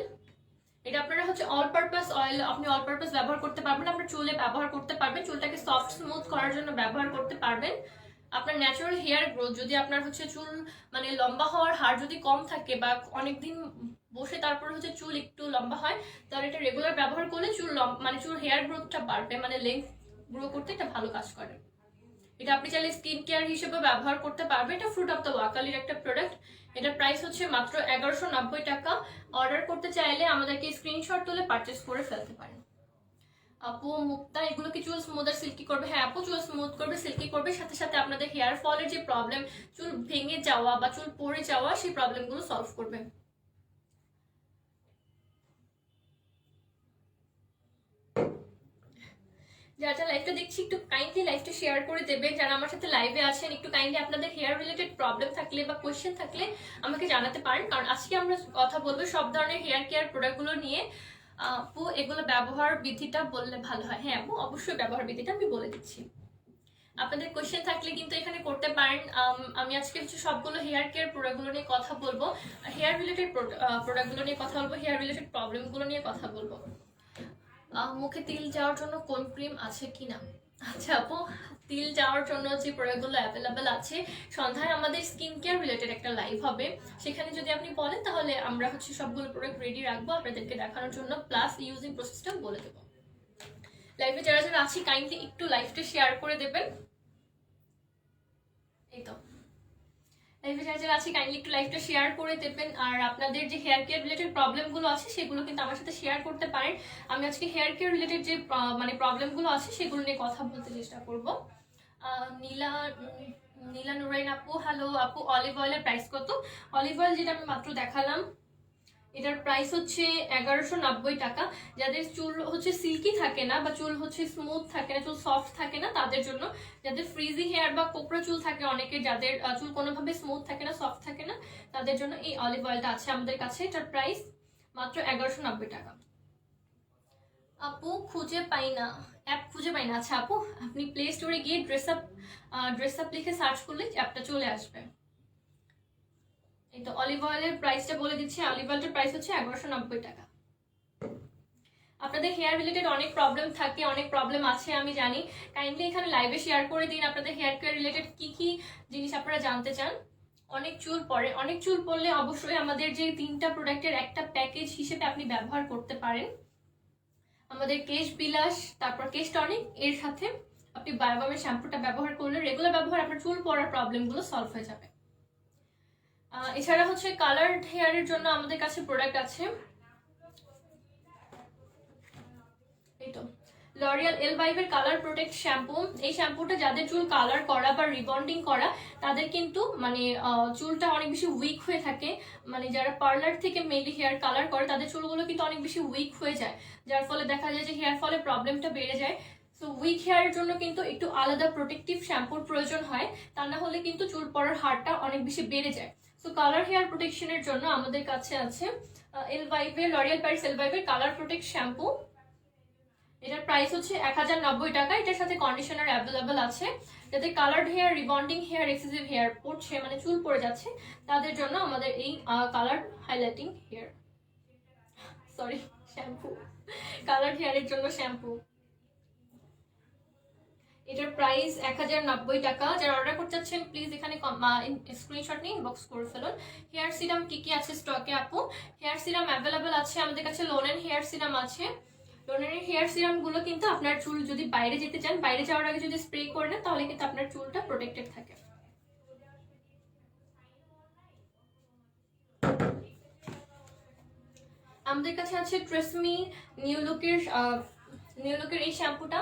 এটা আপনারা হচ্ছে অল পারপাস অয়েল, আপনি অল পারপাস ব্যবহার করতে পারবেন, আপনার চুলে ব্যবহার করতে পারবেন, চুলটাকে সফট স্মুথ করার জন্য ব্যবহার করতে পারবেন। আপনার ন্যাচারাল হেয়ার গ্রোথ, যদি আপনার হচ্ছে চুল মানে লম্বা হওয়ার হার যদি কম থাকে বা অনেকদিন বসে তারপর হচ্ছে চুল একটু লম্বা হয়, তাহলে এটা রেগুলার ব্যবহার করলে চুল হেয়ার গ্রোথটা বাড়বে, মানে লেন্থ গ্রো করতে এটা ভালো কাজ করে। এটা আপনি চাইলে স্কিন কেয়ার হিসেবে ব্যবহার করতে পারবেন। এটা ফ্রুট অফ দ্য ওয়াকালির একটা প্রোডাক্ট। এটার প্রাইস হচ্ছে মাত্র 1190 টাকা। অর্ডার করতে চাইলে আমাদেরকে স্ক্রিনশট তুলে পারচেস করে ফেলতে পারেন। আপু মুক্তা, এগুলো কি চুল স্মুথ আর সিল্কি করবে? হ্যাঁ আপু, চুল স্মুথ করবে, সিল্কি করবে, সাথে সাথে আপনাদের হেয়ার ফলের যে প্রবলেম, চুল ভেঙে যাওয়া বা চুল পড়ে যাওয়া, সেই প্রবলেমগুলো সলভ করবে। যারা যারা লাইভটা দেখছি একটু কাইন্ডলি লাইভটা শেয়ার করে দেবেন। যারা আমার সাথে লাইভে আছেন একটু কাইন্ডলি আপনাদের হেয়ার রিলেটেড প্রবলেম থাকলে বা কোয়েশ্চেন থাকলে আমাকে জানাতে পারেন, কারণ আজকে আমরা কথা বলবো সব ধরনের হেয়ার কেয়ার প্রোডাক্টগুলো নিয়ে। আপু এগুলো ব্যবহার বিধিটা বললে ভালো হয়। হ্যাঁ আপু, অবশ্যই ব্যবহার বিধিটা আমি বলে দিচ্ছি। আপনাদের কোয়েশ্চেন থাকলে কিন্তু এখানে করতে পারেন। আমি আজকে হচ্ছে সবগুলো হেয়ার কেয়ার প্রোডাক্টগুলো নিয়ে কথা বলবো, হেয়ার রিলেটেড প্রোডাক্টগুলো নিয়ে কথা বলবো, হেয়ার রিলেটেড প্রবলেমগুলো নিয়ে কথা বলবো। মুখে তিল যাওয়ার জন্য কোন ক্রিম আছে কিনা? আচ্ছা আপু, তিল যাওয়ার জন্য যে প্রোডাক্টগুলো অ্যাভেলেবেল আছে, সন্ধ্যায় আমাদের স্কিন কেয়ার রিলেটেড একটা লাইভ হবে, সেখানে যদি আপনি বলেন তাহলে আমরা হচ্ছে সবগুলো প্রোডাক্ট রেডি রাখবো আপনাদেরকে দেখানোর জন্য, প্লাস ইউজিং প্রসেসটা বলে দেবো। লাইভে যারা যারা আছি কাইন্ডলি একটু লাইভটা শেয়ার করে দেবেন। এই তো লাইভে যারা যারা আছে কাইন্ডলি একটু লাইভটা শেয়ার করে দেবেন। আর আপনাদের যে হেয়ার কেয়ার রিলেটেড প্রবলেমগুলো আছে সেগুলো কিন্তু আমার সাথে শেয়ার করতে পারেন। আমি আজকে হেয়ার কেয়ার রিলেটেড যে মানে প্রবলেমগুলো আছে সেগুলো নিয়ে কথা বলতে চেষ্টা করব। নীলা নীলা নুরাইন আপু, হ্যালো আপু। অলিভ অয়েলের প্রাইস কত? অলিভ অয়েল যেটা আমি মাত্র দেখালাম এটার প্রাইস হচ্ছে 1190 টাকা। যাদের চুল হচ্ছে সিল্কি থাকে না বা চুল হচ্ছে স্মুথ থাকে না, চুল সফট থাকে না তাদের জন্য, যাদের ফ্রিজি হেয়ার বা কোকড়া চুল থাকে অনেকের, যাদের চুল কোনোভাবে স্মুথ থাকে না, সফট থাকে না, তাদের জন্য এই অলিভ অয়েলটা আছে আমাদের কাছে। এটার প্রাইস মাত্র 1190 টাকা। আপু খুঁজে পাই না, অ্যাপ খুঁজে পাই না। আচ্ছা আপু, আপনি প্লে স্টোরে গিয়ে ড্রেস আপ লিখে সার্চ করলে অ্যাপটা চলে আসবে। এই তো অলিভ অয়েলের প্রাইসটা বলে দিচ্ছি। অলিভ অয়েলটার প্রাইস হচ্ছে 1190 টাকা। আপনাদের হেয়ার রিলেটেড অনেক প্রবলেম থাকে, অনেক প্রবলেম আছে আমি জানি, কাইন্ডলি এখানে লাইভে শেয়ার করে দিন আপনাদের হেয়ার কেয়ার রিলেটেড কি কি জিনিস আপনারা জানতে চান। অনেক চুল পড়ে, অনেক চুল পড়লে অবশ্যই আমাদের যে 3টা প্রোডাক্টের একটা প্যাকেজ হিসেবে আপনি ব্যবহার করতে পারেন। আমাদের কেশ বিলাস, তারপর কেশ টনিক, এর সাথে আপনি বায়োবামের শ্যাম্পুটা ব্যবহার করলে রেগুলার ব্যবহার আপনার চুল পড়ার প্রবলেমগুলো সলভ হয়ে যাবে। এছাড়া হচ্ছে কালার হেয়ারের জন্য আমাদের কাছে প্রোডাক্ট আছে। এই তো লরিয়াল এল5 কালার প্রোটেক্ট শ্যাম্পু। এই শ্যাম্পুটা যাদের চুল কালার করা বা রিবন্ডিং করা তাদের কিন্তু মানে চুলটা অনেক বেশি উইক হয়ে থাকে, মানে যারা পার্লার থেকে মেনলি হেয়ার কালার করে তাদের চুলগুলো কিন্তু অনেক বেশি উইক হয়ে যায়, যার ফলে দেখা যায় যে হেয়ার ফলে প্রবলেমটা বেড়ে যায়। সো উইক হেয়ারের জন্য কিন্তু একটু আলাদা প্রোটেক্টিভ শ্যাম্পুর প্রয়োজন হয়, তা না হলে কিন্তু চুল পড়ার হারটা অনেক বেশি বেড়ে যায়। সো কালার হেয়ার প্রোটেকশনের জন্য আমাদের কাছে আছে এল5 লরিয়াল প্যারিস এল5 কালার প্রোটেক্ট শ্যাম্পু। এটার প্রাইস হচ্ছে 1090 টাকা। এটার সাথে কন্ডিশনার অ্যাভেলেবেল আছে। যাদের coloured hair, rebonding hair, excessive hair পড়ছে মানে চুল পড়ে যাচ্ছে তাদের জন্য আমাদের এই colour highlighting hair shampoo, coloured হেয়ারের জন্য শ্যাম্পু। এটার প্রাইস 1090 টাকা। যারা অর্ডার করতে চাচ্ছেন প্লিজ এখানে স্ক্রিনশট নিয়ে ইনবক্স করে ফেলুন। হেয়ার সিরাম কি কি আছে স্টকে আপু? হেয়ার সিরাম অ্যাভেলেবেল আছে আমাদের কাছে। লোনেন হেয়ার সিরাম আছে। লোনের হেয়ার সিরাম গুলো কিন্তু আপনার চুল যদি বাইরে যেতে চান, বাইরে যাওয়ার আগে যদি স্প্রে করে নেন তাহলে কিন্তু আপনার চুলটা প্রোটেক্টেড থাকে। আমাদের কাছে আছে ট্রেসমি নিউ লুকের এই শ্যাম্পুটা।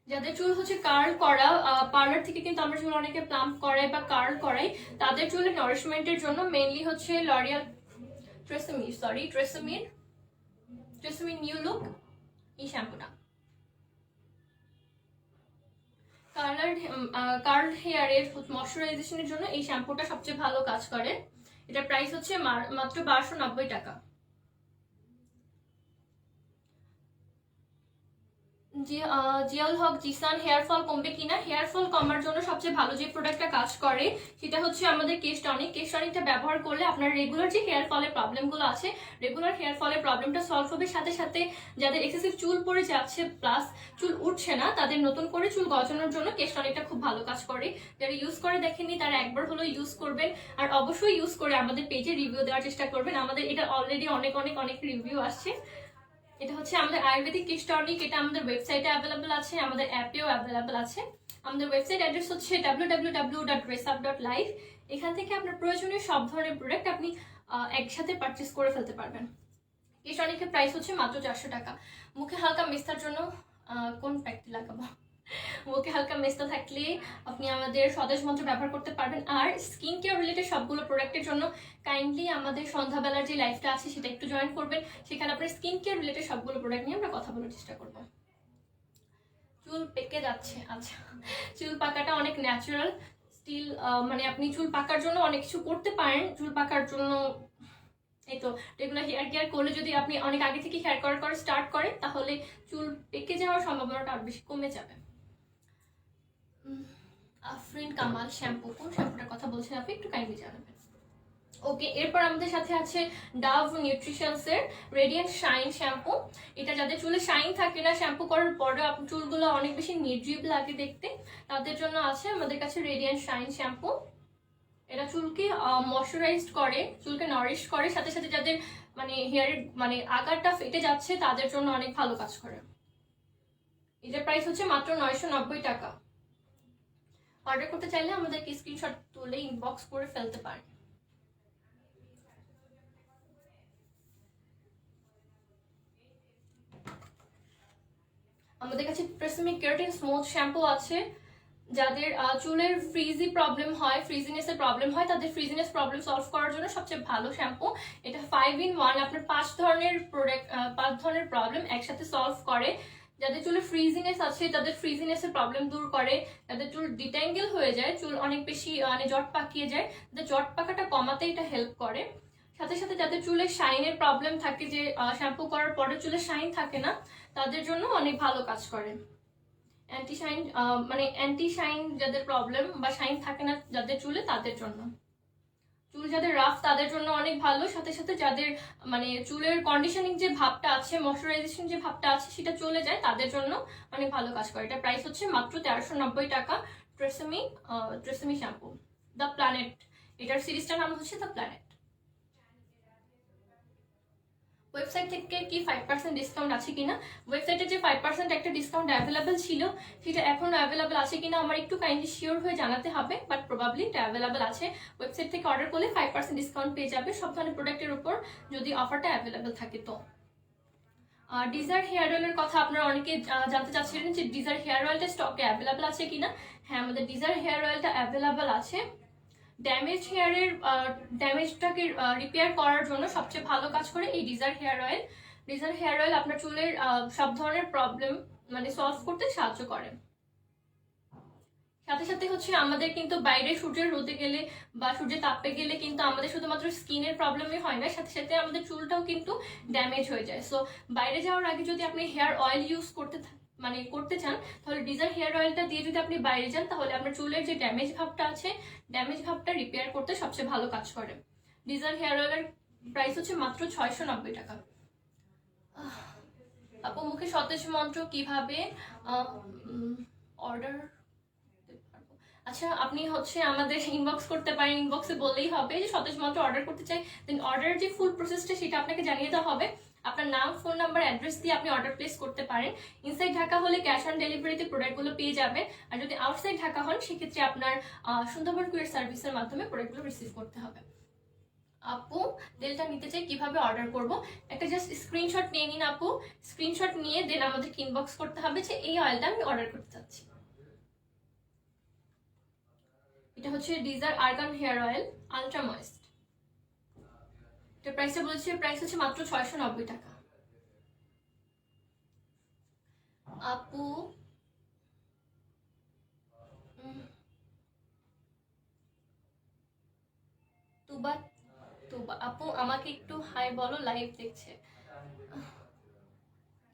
যাদের চুল হচ্ছে কার্ল করা, পার্লার থেকে কিন্তু আমরা চুল অনেকে প্লাম্প করাই বা কার্ল করাই, তাদের চুলের নারিশমেন্টের জন্য মেইনলি হচ্ছে লরিয়াল ট্রেসমি নিউ লুক এই শ্যাম্পুটা। কার্ল হেয়ারের ময়শ্চারাইজেশনের জন্য এই শ্যাম্পুটা সবচেয়ে ভালো কাজ করে। এটার প্রাইস হচ্ছে মাত্র 1290 টাকা। জিয়াউল হক জিসান, হেয়ার ফল কমবে কিনা? হেয়ার ফল কমার জন্য সবচেয়ে ভালো যে প্রোডাক্টটা কাজ করে সেটা হচ্ছে আমাদের কেশ টনিক। কেশ টনিকটা ব্যবহার করলে আপনার রেগুলার যে হেয়ার ফলের প্রবলেমগুলো আছে, রেগুলার হেয়ার ফলের প্রবলেমটা সলভ হবে। সাথে সাথে যাদের এক্সেসিভ চুল পড়ে যাচ্ছে প্লাস চুল উঠছে না তাদের নতুন করে চুল গজানোর জন্য কেশ টনিকটা খুব ভালো কাজ করে। যারা ইউজ করে দেখেননি তারা একবার হলেও ইউজ করবেন, আর অবশ্যই ইউজ করে আমাদের পেজে রিভিউ দেওয়ার চেষ্টা করবেন। আমাদের এটা অলরেডি অনেক অনেক অনেক রিভিউ আসছে। এটা হচ্ছে আমাদের আয়ুর্বেদিক কেশ টনিক। এটা আমাদের ওয়েবসাইটে অ্যাভেলেবল আছে, আমাদের অ্যাপেও অ্যাভেলেবল আছে। আমাদের ওয়েবসাইট অ্যাড্রেস হচ্ছে www.dressup.life। এখান থেকে আপনার প্রয়োজনীয় সব ধরনের প্রোডাক্ট আপনি একসাথে পারচেস করে ফেলতে পারবেন। কেশ টনিকের প্রাইস হচ্ছে মাত্র 400 টাকা। মুখে হালকা মেস্তার জন্য কোন প্যাকটি লাগাবো? মুখে হালকা মেস্তা থাকলে আপনি আমাদের স্বদেশ মন্ত্র ব্যবহার করতে পারবেন। আর স্কিন কেয়ার রিলেটেড সবগুলো প্রোডাক্টের জন্য কাইন্ডলি আমাদের সন্ধ্যাবেলার যে লাইফটা আছে সেটা একটু জয়েন করবেন। সেখানে আপনার স্কিন কেয়ার রিলেটেড সবগুলো প্রোডাক্ট নিয়ে আমরা কথা বলার চেষ্টা করবো। চুল পেকে যাচ্ছে, আচ্ছা চুল পাকাটা অনেক ন্যাচারাল স্টিল, মানে আপনি চুল পাকার জন্য অনেক কিছু করতে পারেন। চুল পাকার জন্য এই তো রেগুলার হেয়ার কেয়ার করলে যদি আপনি অনেক আগে থেকে হেয়ার করা স্টার্ট করেন তাহলে চুল পেকে যাওয়ার সম্ভাবনাটা আরো বেশি কমে যাবে। আফরিন কামাল শ্যাম্পু, কোন শ্যাম্পুটার কথা বলছেন আপনি একটু কাইন্ডলি জানাবেন। ওকে, এরপর আমাদের সাথে আছে ডাভ নিউট্রিশনসের রেডিয়েন্ট শাইন শ্যাম্পু। এটা যাদের চুলে শাইন থাকে না, শ্যাম্পু করার পরে চুলগুলো অনেক বেশি নির্জীব লাগে দেখতে, তাদের জন্য আছে আমাদের কাছে রেডিয়েন্ট শাইন শ্যাম্পু। এটা চুলকে ময়শ্চারাইজড করে, চুলকে নারিশ করে, সাথে সাথে যাদের মানে হেয়ারের মানে আগারটা ফেটে যাচ্ছে তাদের জন্য অনেক ভালো কাজ করে। এটার প্রাইস হচ্ছে মাত্র 990 টাকা। অর্ডার করতে চাইলে আমাদেরকে স্ক্রিনশট তুলে ইনবক্স করে ফেলতে পারেন। আমাদের কাছে ট্রেসেমি কেরাটিন স্মুথ শ্যাম্পু আছে। যাদের চুলের ফ্রিজি প্রবলেম হয়, ফ্রিজিনেসের প্রবলেম হয়, তাদের ফ্রিজিনেস প্রবলেম সলভ করার জন্য সবচেয়ে ভালো শ্যাম্পু এটা। 5 in 1 আপনার 5 ধরনের প্রোডাক্ট, 5 ধরনের প্রবলেম একসাথে সলভ করে। যাদের চুলে ফ্রিজিনেস আছে তাদের ফ্রিজিনেসের প্রবলেম দূর করে। যাদের চুল ডিট্যাঙ্গেল হয়ে যায়, চুল অনেক বেশি মানে জট পাকিয়ে যায়, তাদের জট পাকাটা কমাতে এটা হেল্প করে। সাথে সাথে যাদের চুলে শাইনের প্রবলেম থাকে, যে শ্যাম্পু করার পরে চুলে শাইন থাকে না, তাদের জন্য অনেক ভালো কাজ করে। অ্যান্টি শাইন মানে অ্যান্টি শাইন যাদের প্রবলেম বা শাইন থাকে না যাদের চুলে, তাদের জন্য। চুল যাদের রাফ তাদের জন্য অনেক ভালো। সাথে সাথে যাদের মানে চুলের কন্ডিশনিং যে ভাবটা আছে, ময়শ্চারাইজেশন যে ভাবটা আছে সেটা চলে যায়, তাদের জন্য অনেক ভালো কাজ করে। এটা প্রাইস হচ্ছে মাত্র 1390 টাকা। ট্রেসেমি শ্যাম্পু দ্য প্ল্যানেট, এটার সিরিজটার নাম হচ্ছে দ্য প্ল্যানেট। ওয়েবসাইট থেকে কি 5% ডিসকাউন্ট আছে কিনা? ওয়েবসাইটে যে 5% একটা ডিসকাউন্ট অ্যাভেলেবেল ছিল সেটা এখনো অ্যাভেলেবেল আছে কিনা আমার একটু কাইন্ডলি শিওর হয়ে জানাতে হবে, বাট প্রবাবলি এটা অ্যাভেলেবেল আছে। ওয়েবসাইট থেকে অর্ডার করলে 5% ডিসকাউন্ট পেয়ে যাবে সব ধরনের প্রোডাক্টের উপর, যদি অফারটা অ্যাভেলেবেল থাকে। তো ডিজায়ার হেয়ার অয়েলের কথা আপনারা অনেকে জানতে চাচ্ছিলেন যে ডিজায়ার হেয়ার অয়েলটা স্টকে অ্যাভেলেবেল আছে কিনা। হ্যাঁ, আমাদের ডিজায়ার হেয়ার অয়েলটা অ্যাভেলেবেল আছে। ড্যামেজ হেয়ারের ড্যামেজটাকে রিপেয়ার করার জন্য সবচেয়ে ভালো কাজ করে এই Desire hair oil. Desire hair oil আপনার চুলের সব ধরনের প্রবলেম মানে সলভ করতে সাহায্য করে। সাথে সাথে হচ্ছে আমাদের কিন্তু বাইরে সূর্যের রোদে গেলে বা সূর্যের তাপে গেলে কিন্তু আমাদের শুধুমাত্র স্কিনের প্রবলেমই হয় না, সাথে সাথে আমাদের চুলটাও কিন্তু ড্যামেজ হয়ে যায়। সো বাইরে যাওয়ার আগে যদি আপনি হেয়ার অয়েল ইউজ করতে চান, তাহলে ডিজায়ার হেয়ার অয়েলটা দিয়ে যদি আপনি বাইরে যান, তাহলে আপনার চুলের যে ড্যামেজ ভাবটা আছে, ড্যামেজ ভাবটা রিপেয়ার করতে সবচেয়ে ভালো কাজ করে। ডিজায়ার হেয়ার অয়েলের প্রাইস হচ্ছে মাত্র 690 টাকা। আপু, মুখে সতেজ মন্ত্র কিভাবে অর্ডার? আচ্ছা, আপনি হচ্ছে আমাদের ইনবক্স করতে পারেন। ইনবক্সে বললেই হবে যে সতেজ মন্ত্র অর্ডার করতে চাই, দেন অর্ডারের যে ফুল প্রসেসটা সেটা আপনাকে জানিয়ে দেওয়া হবে। আপনার নাম, ফোন নাম্বার, অ্যাড্রেস দিয়ে আপনি অর্ডার প্লেস করতে পারেন। ইনসাইড ঢাকা হলে ক্যাশ অন ডেলিভারিতে প্রোডাক্টগুলো পেয়ে যাবেন, আর যদি আউটসাইড ঢাকা হন সেক্ষেত্রে আপনার সুন্দরবন কুরিয়ার সার্ভিসের মাধ্যমে প্রোডাক্টগুলো রিসিভ করতে হবে। আপু, তেলটা নিতে চাই, কিভাবে অর্ডার করব? একটা জাস্ট স্ক্রিনশট নিয়ে নিন আপু। স্ক্রিনশট নিয়ে দেন আমাদেরকে ইনবক্স করতে হবে যে এই অয়েলটা আমি অর্ডার করতে চাচ্ছি। এটা হচ্ছে Desire argan hair oil ultra moist. এটা প্রাইসটা বলেছি, প্রাইস হচ্ছে মাত্র 690 টাকা। আপু, তুবা তুবা আপু আমাকে একটু হাই বলো, লাইভ দেখছে।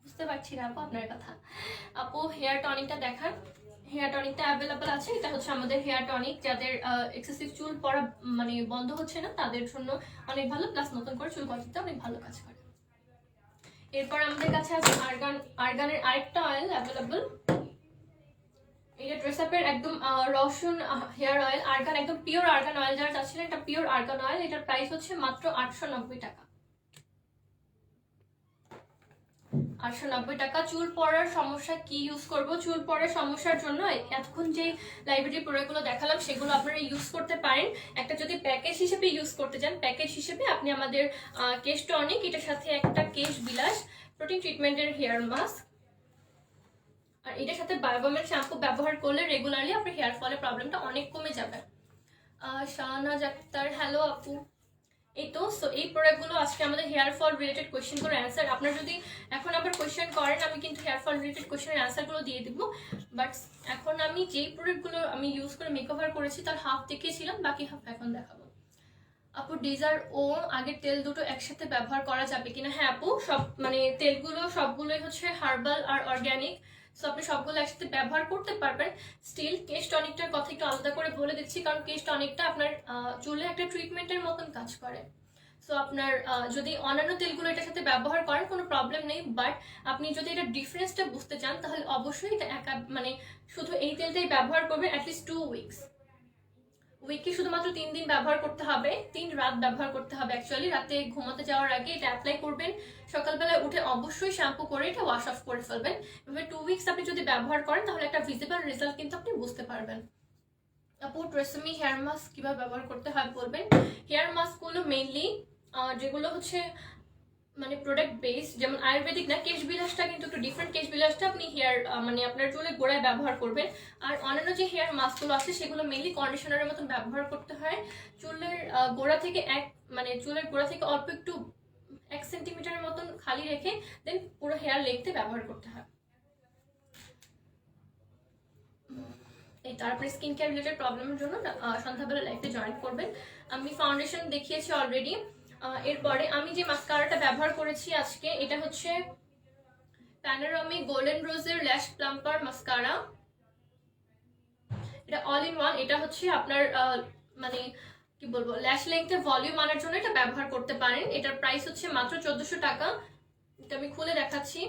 বুঝতে পারছি না আপু আপনার কথা। আপু, হেয়ার টনিকটা দেখান। হেয়ার টনিকটা অ্যাভেলেবল আছে। এটা হচ্ছে আমাদের হেয়ার টনিক, যাদের এক্সেসিভ চুল পড়া মানে বন্ধ হচ্ছে না তাদের জন্য অনেক ভালো, প্লাস নতুন করে চুল গজাতে অনেক ভালো কাজ করে। এরপর আমাদের কাছে আছে আর্গানের আরেকটা অয়েল অ্যাভেলেবল। এটা ড্রেস আপের একদম রসুন হেয়ার অয়েল, আর্গান, একদম পিওর আর্গান অয়েল যারা চাচ্ছিলেন, এটা পিওর আর্গান অয়েল। এটার প্রাইস হচ্ছে মাত্র 890 টাকা। 890 টাকা। চুল পড়ার সমস্যা কি ইউজ করব? চুল পড়ার সমস্যার জন্য এতক্ষণ যে লাইব্রেরি প্রোডাক্টগুলো দেখালাম সেগুলো আপনারা ইউজ করতে পারেন। একটা যদি প্যাকেজ হিসেবে ইউজ করতে চান, প্যাকেজ হিসেবে আপনি আমাদের কেশ টনিক, এটার সাথে একটা কেশ বিলাস প্রোটিন ট্রিটমেন্টের হেয়ার মাস্ক, আর এটার সাথে বায়োবামের শ্যাম্পু ব্যবহার করলে রেগুলারলি আপনার হেয়ার ফলের প্রবলেমটা অনেক কমে যাবে। শাহনাজ আক্তার, হ্যালো আপু। এই তো সো এই প্রোডাক্টগুলো আজকে আমাদের হেয়ার ফল রিলেটেড কোয়েশ্চেনগুলোর অ্যান্সার। আপনারা যদি এখন আবার কোয়েশ্চেন করেন আমি কিন্তু হেয়ার ফল রিলেটেড কোয়েশ্চেনের অ্যান্সারগুলো দিয়ে দিব, বাট এখন আমি যেই প্রোডাক্টগুলো আমি ইউজ করে মেকওভার করেছি তার হাফ দেখিয়েছিলাম, বাকি হাফ এখন দেখাবো। আপু ডিজার ও আগের তেল দুটো একসাথে ব্যবহার করা যাবে কিনা? হ্যাঁ আপু, সব মানে তেলগুলো সবগুলোই হচ্ছে হার্বাল আর অর্গ্যানিক, সো আপনি সবগুলো একসাথে ব্যবহার করতে পারবেন। স্টিল কেশ টনিকটার কথা একটু আলাদা করে বলে দিচ্ছি, কারণ কেশ টনিকটা আপনার চুলে একটা ট্রিটমেন্টের মতন কাজ করে। সো আপনার যদি অন্যান্য তেলগুলো এটার সাথে ব্যবহার করেন কোনো প্রবলেম নেই, বাট আপনি যদি এটা ডিফারেন্সটা বুঝতে চান তাহলে অবশ্যই এটা একা মানে শুধু এই তেলটাই ব্যবহার করবেন অ্যাটলিস্ট 2 উইকস। উইকে শুধুমাত্র 3 দিন ব্যবহার করতে হবে, 3 রাত ব্যবহার করতে হবে। অ্যাকচুয়ালি রাতে ঘুমাতে যাওয়ার আগে এটা অ্যাপ্লাই করবেন, সকালবেলা উঠে অবশ্যই শ্যাম্পু করে এটা ওয়াশ অফ করে ফেলবেন। এভাবে 2 উইকস আপনি যদি ব্যবহার করেন তাহলে একটা ভিজিবল রেজাল্ট কিন্তু আপনি বুঝতে পারবেন। আপু ট্রেসমি হেয়ার মাস্ক কিভাবে ব্যবহার করতে হয় বলবেন? হেয়ার মাস্কগুলো মেইনলি যেগুলো হচ্ছে মানে প্রোডাক্ট বেস, যেমন আয়ুর্বেদিক না, কেশ বিলাসটা কিন্তু একটু ডিফারেন্ট। কেশ বিলাসটা আপনি হেয়ার মানে আপনার চুলে গোড়ায় ব্যবহার করবেন, আর অন্যান্য যে হেয়ার মাস্কগুলো আছে সেগুলো মেনলি কন্ডিশনারের মতন ব্যবহার করতে হয়। চুলের গোড়া থেকে মানে চুলের গোড়া থেকে অল্প একটু 1 সেন্টিমিটারের মতন খালি রেখে দেন পুরো হেয়ার লেংথে ব্যবহার করতে হয়। এই তারপরে স্কিন কেয়ার রিলেটেড প্রবলেমের জন্য সন্ধ্যাবেলা লাইফে জয়েন করবেন। আমি ফাউন্ডেশন দেখিয়েছি অলরেডি। এরপরে আমি যে মাস্কারাটা ব্যবহার করেছি আজকে, এটা হচ্ছে প্যানোরামিক গোল্ডেন রোজের ল্যাশ প্লাম্পার মাস্কারা। এটা অল ইন ওয়ান। এটা হচ্ছে আপনার মানে কি বলবো, ল্যাশ লেংথে ভলিউম আনার জন্য এটা ব্যবহার করতে পারেন। এটার প্রাইস হচ্ছে মাত্র 1400 টাকা। এটা আমি খুলে দেখাচ্ছি।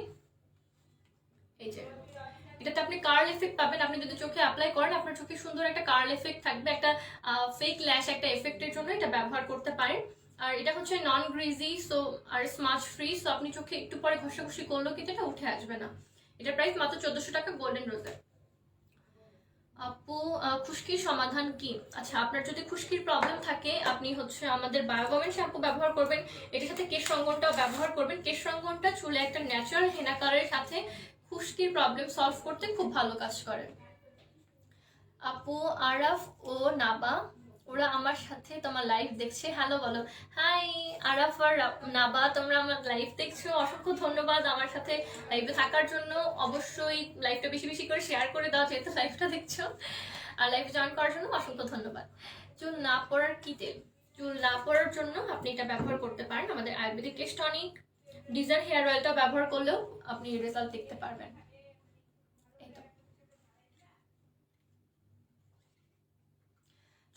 এই যে এটাতে আপনি কার্ল এফেক্ট পাবেন। আপনি যদি চোখে অ্যাপ্লাই করেন আপনার চোখে সুন্দর একটা কার্ল এফেক্ট থাকবে, একটা ফেক ল্যাশ একটা এফেক্টের জন্য এটা ব্যবহার করতে পারেন। আর এটা হচ্ছে নন গ্রিজি সো আর স্মাচ ফ্রি, সো আপনি চোখে একটু পরে ঘষাঘষি করলেও কিন্তু এটা উঠে আসবে না। এটার প্রাইস মাত্র 1400 টাকা গোল্ডেন রোজের। আপু খুশকির সমাধান কি? আচ্ছা, আপনার যদি খুশকির প্রবলেম থাকে আপনি হচ্ছে আমাদের বায়োবামের শ্যাম্পু ব্যবহার করবেন, এটার সাথে কেশ রঙ্গনটাও ব্যবহার করবেন। কেশ রঙ্গনটা চুলে একটা ন্যাচারাল হেনা কালারের সাথে খুশকির প্রবলেম সলভ করতে খুব ভালো কাজ করে। আপু আরাফ ও নাবা ওরা আমার সাথে তোমার লাইভ দেখছে, হ্যালো বলো। হাই আরাফ আর নাবা, তোমরা আমার লাইভ দেখছো, অসংখ্য ধন্যবাদ আমার সাথে লাইভে থাকার জন্য। অবশ্যই লাইভটা বেশি বেশি করে শেয়ার করে দাও যেহেতু লাইভটা দেখছো, আর লাইভে জয়েন করার জন্য অসংখ্য ধন্যবাদ। চুল না পড়ার কি তেল? চুল না পড়ার জন্য আপনি এটা ব্যবহার করতে পারেন আমাদের আয়ুর্বেদিক কেশ টনিক। ডিজার হেয়ার অয়েলটা ব্যবহার করলেও আপনি রেজাল্ট দেখতে পারবেন।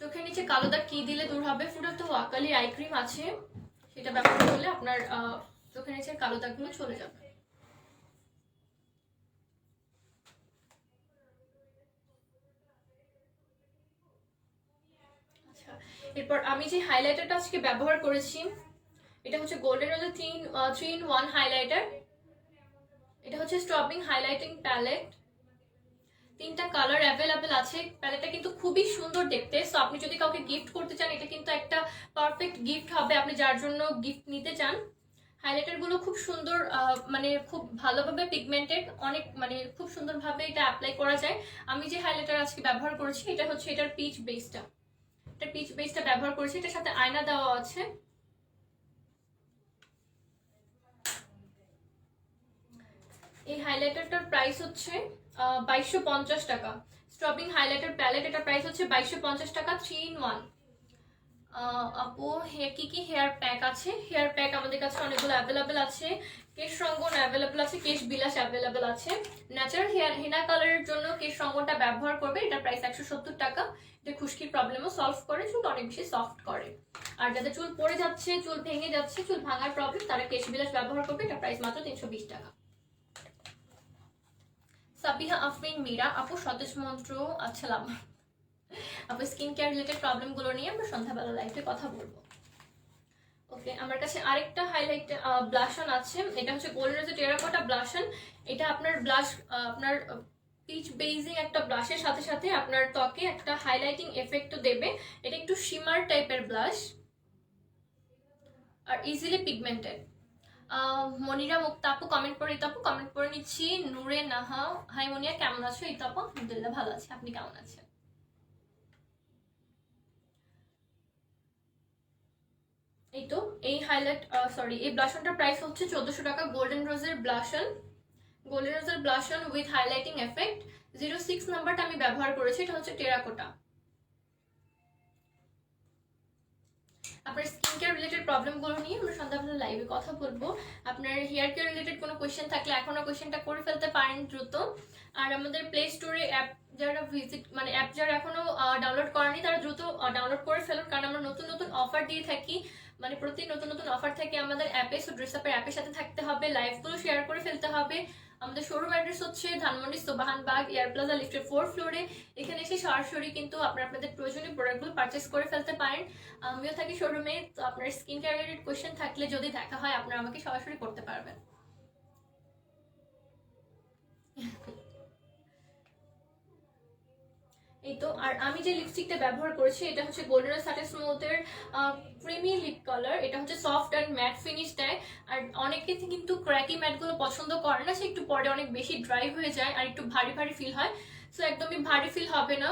চোখের নিচে কালো দাগ কি দিলে দূর হবে? ফুটাতো ওয়াকালি আই ক্রিম আছে, সেটা ব্যবহার করলে আপনার চোখের নিচের কালো দাগগুলো চলে যাবে। আচ্ছা, এরপর আমি যে হাইলাইটারটা আজকে ব্যবহার করেছি এটা হচ্ছে গোল্ডেন রোজের 3-in-1 হাইলাইটার। এটা হচ্ছে স্ট্রবিং হাইলাইটিং প্যালেট। 3টা কালার অ্যাভেলেবেল আছে। প্যালেটটা কিন্তু খুবই সুন্দর দেখতে, সো আপনি যদি কাউকে গিফট করতে চান এটা কিন্তু একটা পারফেক্ট গিফট হবে, আপনি যার জন্য গিফট নিতে চান। হাইলাইটারগুলো খুব সুন্দর, মানে খুব ভালোভাবে পিগমেন্টেড, অনেক মানে খুব সুন্দরভাবে এটা অ্যাপ্লাই করা যায়। আমি যে হাইলাইটার আজকে ব্যবহার করেছি এটা হচ্ছে এটার পিচ বেসটা। এটা পিচ বেসটা ব্যবহার করেছি, এটার সাথে আয়না দেওয়া আছে। এই হাইলাইটারটার প্রাইস হচ্ছে 2250 টাকা। স্ট্রবিং হাইলাইটার প্যালেট, এটা প্রাইস হচ্ছে 2250 টাকা, 3-in-1। আপু কি কি হেয়ার প্যাক আছে? হেয়ার প্যাক আমাদের কাছে অনেকগুলো অ্যাভেলেবেল আছে। কেশ রঙ্গন অ্যাভেলেবেল আছে, কেশ বিলাস অ্যাভেলেবেল আছে। ন্যাচারাল হেনা কালারের জন্য কেশ রঙ্গনটা ব্যবহার করবে, এটা প্রাইস 170 টাকা। এটা খুশকির প্রবলেমও সলভ করে, চুল অনেক বেশি সফট করে। আর যাদের চুল পড়ে যাচ্ছে, চুল ভেঙে যাচ্ছে, চুল ভাঙার প্রবলেম, তারা কেশ বিলাস ব্যবহার করবে, এটা প্রাইস মাত্র 320 টাকা। সাবিহা আফরিন মীরা আপু সতেজ মন্ত্র, আচ্ছা লাভ আপু স্কিন কেয়ার রিলেটেড প্রবলেমগুলো নিয়ে আমরা সন্ধ্যাবেলা লাইভে কথা বলবো। ওকে, আমার কাছে আরেকটা হাইলাইট ব্লাশন আছে, এটা হচ্ছে গোল্ডেন রোজের টেরাকোটা ব্লাশন। এটা আপনার ব্লাশ আপনার পিচ বেজিং একটা ব্লাশের সাথে সাথে আপনার ত্বকে একটা হাইলাইটিং এফেক্টও দেবে। এটা একটু শিমার টাইপের ব্লাশ আর ইজিলি পিগমেন্টেড। মনিরা মুক্তা আপু কমেন্ট করে, এই আপু কমেন্ট করে নিচ্ছি। নূরে নাহা, হাই মনিয়া কেমন আছো? এই আপু আলহামদুলিল্লাহ ভালো আছি, আপনি কেমন আছেন? এই তো এই হাইলাইট সরি এই ব্লাশনটার প্রাইস হচ্ছে 1400 টাকা। গোল্ডেন রোজের ব্লাশন, গোল্ডেন রোজের ব্লাশন উইথ হাইলাইটিং এফেক্ট। 06 নাম্বারটা আমি ব্যবহার করেছি, এটা হচ্ছে টেরাকোটা। আপনার স্কিন কেয়ার রিলেটেড প্রবলেমগুলো নিয়ে আমরা সন্ধ্যাবেলা লাইভে কথা বলবো। আপনার হেয়ার কেয়ার রিলেটেড কোনো কোয়েশ্চেন থাকলে এখনও কোয়েশ্চেনটা করে ফেলতে পারেন দ্রুত। আর আমাদের প্লে স্টোরে অ্যাপ যারা ভিজিট মানে অ্যাপ যারা এখনও ডাউনলোড করেনি তারা দ্রুত ডাউনলোড করে ফেলুন, কারণ আমরা নতুন নতুন অফার দিয়ে থাকি, মানে প্রতি নতুন নতুন অফার থাকে আমাদের অ্যাপে। সো ড্রেস আপের অ্যাপের সাথে থাকতে হবে, লাইভগুলো শেয়ার করে ফেলতে হবে। আমাদের শোরুম অ্যাড্রেস হচ্ছে ধানমন্ডি সোবাহানবাগ এয়ার প্লাজা লিফটের 4th ফ্লোরে। এখানে এসে সরাসরি কিন্তু আপনাদের প্রয়োজনীয় প্রোডাক্টগুলো পারচেস করে ফেলতে পারেন। আমিও থাকি শোরুমে, তো আপনার স্কিন কেয়ার রিলেটেড কোয়েশ্চেন থাকলে যদি দেখা হয় আপনারা আমাকে সরাসরি করতে পারবেন। এই তো, আর আমি যে লিপস্টিকটা ব্যবহার করেছি এটা হচ্ছে golden satin স্মুথের creamy lip colour. এটা হচ্ছে সফট অ্যান্ড ম্যাট ফিনিশ দেয়। আর অনেকে কিন্তু ক্র্যাকি ম্যাটগুলো পছন্দ করে না, সে একটু পরে অনেক বেশি ড্রাই হয়ে যায় আর একটু ভারী ভারী ফিল হয়। সো একদমই ভারী ফিল হবে না,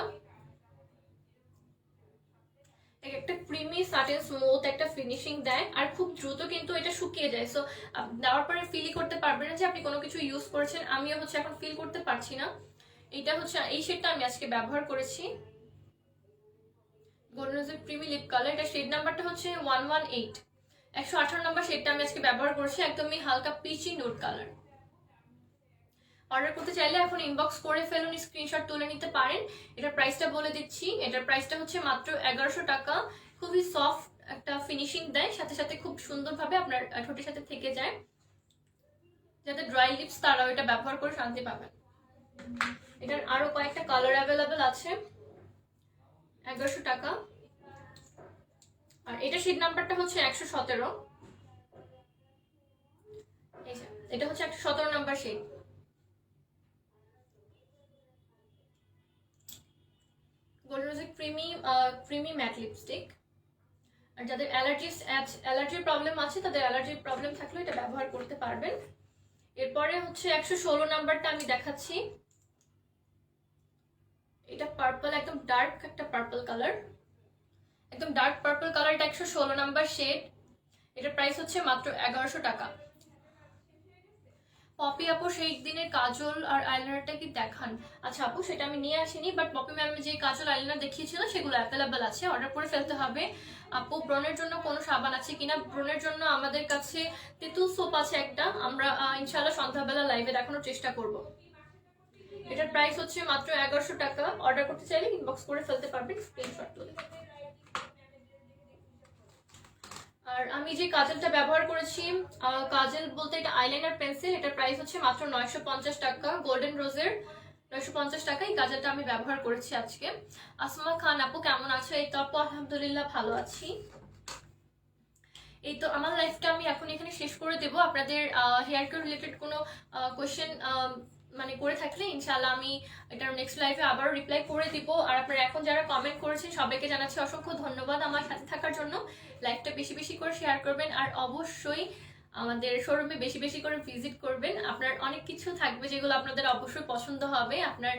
একটা ক্রিমি সাটেন স্মুথ একটা ফিনিশিং দেয় আর খুব দ্রুত কিন্তু এটা শুকিয়ে যায়। সো দেওয়ার পরে ফিলই করতে পারবেন না যে আপনি কোনো কিছু ইউজ করেছেন। আমিও হচ্ছে এখন ফিল করতে পারছি না। এটা হচ্ছে এই শেডটা আমি আজকে ব্যবহার করেছি, গোল্ডেন রোজের ক্রিমি লিপ কালার। এটা শেড নাম্বারটা হচ্ছে 118, 118 নম্বর শেডটা আমি আজকে ব্যবহার করছি, একদমই হালকা পিচি নুড কালার। অর্ডার করতে চাইলে এখন ইনবক্স করে ফেলুন, স্ক্রিনশট তুলে নিতে পারেন। এটার প্রাইসটা বলে দিচ্ছি, এটার প্রাইসটা হচ্ছে মাত্র 1100 টাকা। খুবই সফট একটা ফিনিশিং দেয়, সাথে সাথে খুব সুন্দরভাবে আপনার ঠোঁটের সাথে থেকে যায়। যাদের ড্রাই লিপস তারাও এটা ব্যবহার করে শান্তি পাবেন। এটার আরো কয়েকটা কালার অ্যাভেলেবেল আছে। 1100 টাকা। আর এটা শেড নাম্বারটা হচ্ছে 117। এটা হচ্ছে 117 নাম্বার শেড। গোল্ডেন রোজের ক্রিমি ম্যাট লিপস্টিক। আর যাদের অ্যালার্জির প্রবলেম আছে, তাদের অ্যালার্জির প্রবলেম থাকলে এটা ব্যবহার করতে পারবেন। এরপরে হচ্ছে 116 নাম্বারটা আমি দেখাচ্ছি। এটা পার্পল, একদম ডার্ক একটা পার্পল কালার, একদম ডার্ক পার্পল কালার। এটা 116 নাম্বার শেড। এটার প্রাইস হচ্ছে মাত্র 1100 টাকা। পপি আপু সেই দিনের কাজল আর আইলাইনারটা কি দেখান? আচ্ছা আপু, সেটা আমি নিয়ে আসিনি, বাট পপি ম্যাম যে কাজল আইলাইনার দেখিয়েছিল সেগুলো অ্যাভেলেবেল আছে, অর্ডার করে ফেলতে হবে। আপু ব্রণের জন্য কোনো সাবান আছে কিনা? ব্রণের জন্য আমাদের কাছে তেঁতুল সোপ আছে একটা, আমরা ইনশাআল্লাহ সন্ধ্যাবেলা লাইভে দেখানোর চেষ্টা করব। এটার প্রাইস হচ্ছে মাত্র 1100 টাকা। অর্ডার করতে চাইলে ইনবক্স করে ফেলতে পারবেন, স্ক্রিনশট তুলে। আর আমি যে কাজলটা ব্যবহার করেছি, কাজল বলতে এটা আইলাইনার পেন্সিল, এটার প্রাইস হচ্ছে মাত্র 950 টাকা। গোল্ডেন রোজের 950 টাকা এই কাজলটা আমি ব্যবহার করেছি আজকে। আসমা খান আপু কেমন আছো? এই তো আপু আলহামদুলিল্লাহ ভালো আছি। এই তো আমার লাইফটা আমি এখন এখানে শেষ করে দেব। আপনাদের হেয়ার কেয়ার রিলেটেড কোনো কোয়েশ্চেন মানে করে থাকলে ইনশাআল্লাহ আমি এটার নেক্সট লাইভে আবারও রিপ্লাই করে দিব। আর আপনারা এখন যারা কমেন্ট করেছেন সবাইকে জানাচ্ছি অসংখ্য ধন্যবাদ আমার সাথে থাকার জন্য। লাইভটা বেশি বেশি করে শেয়ার করবেন আর অবশ্যই আমাদের শোরুমে বেশি বেশি করে ভিজিট করবেন। আপনার অনেক কিছু থাকবে যেগুলো আপনাদের অবশ্যই পছন্দ হবে। আপনার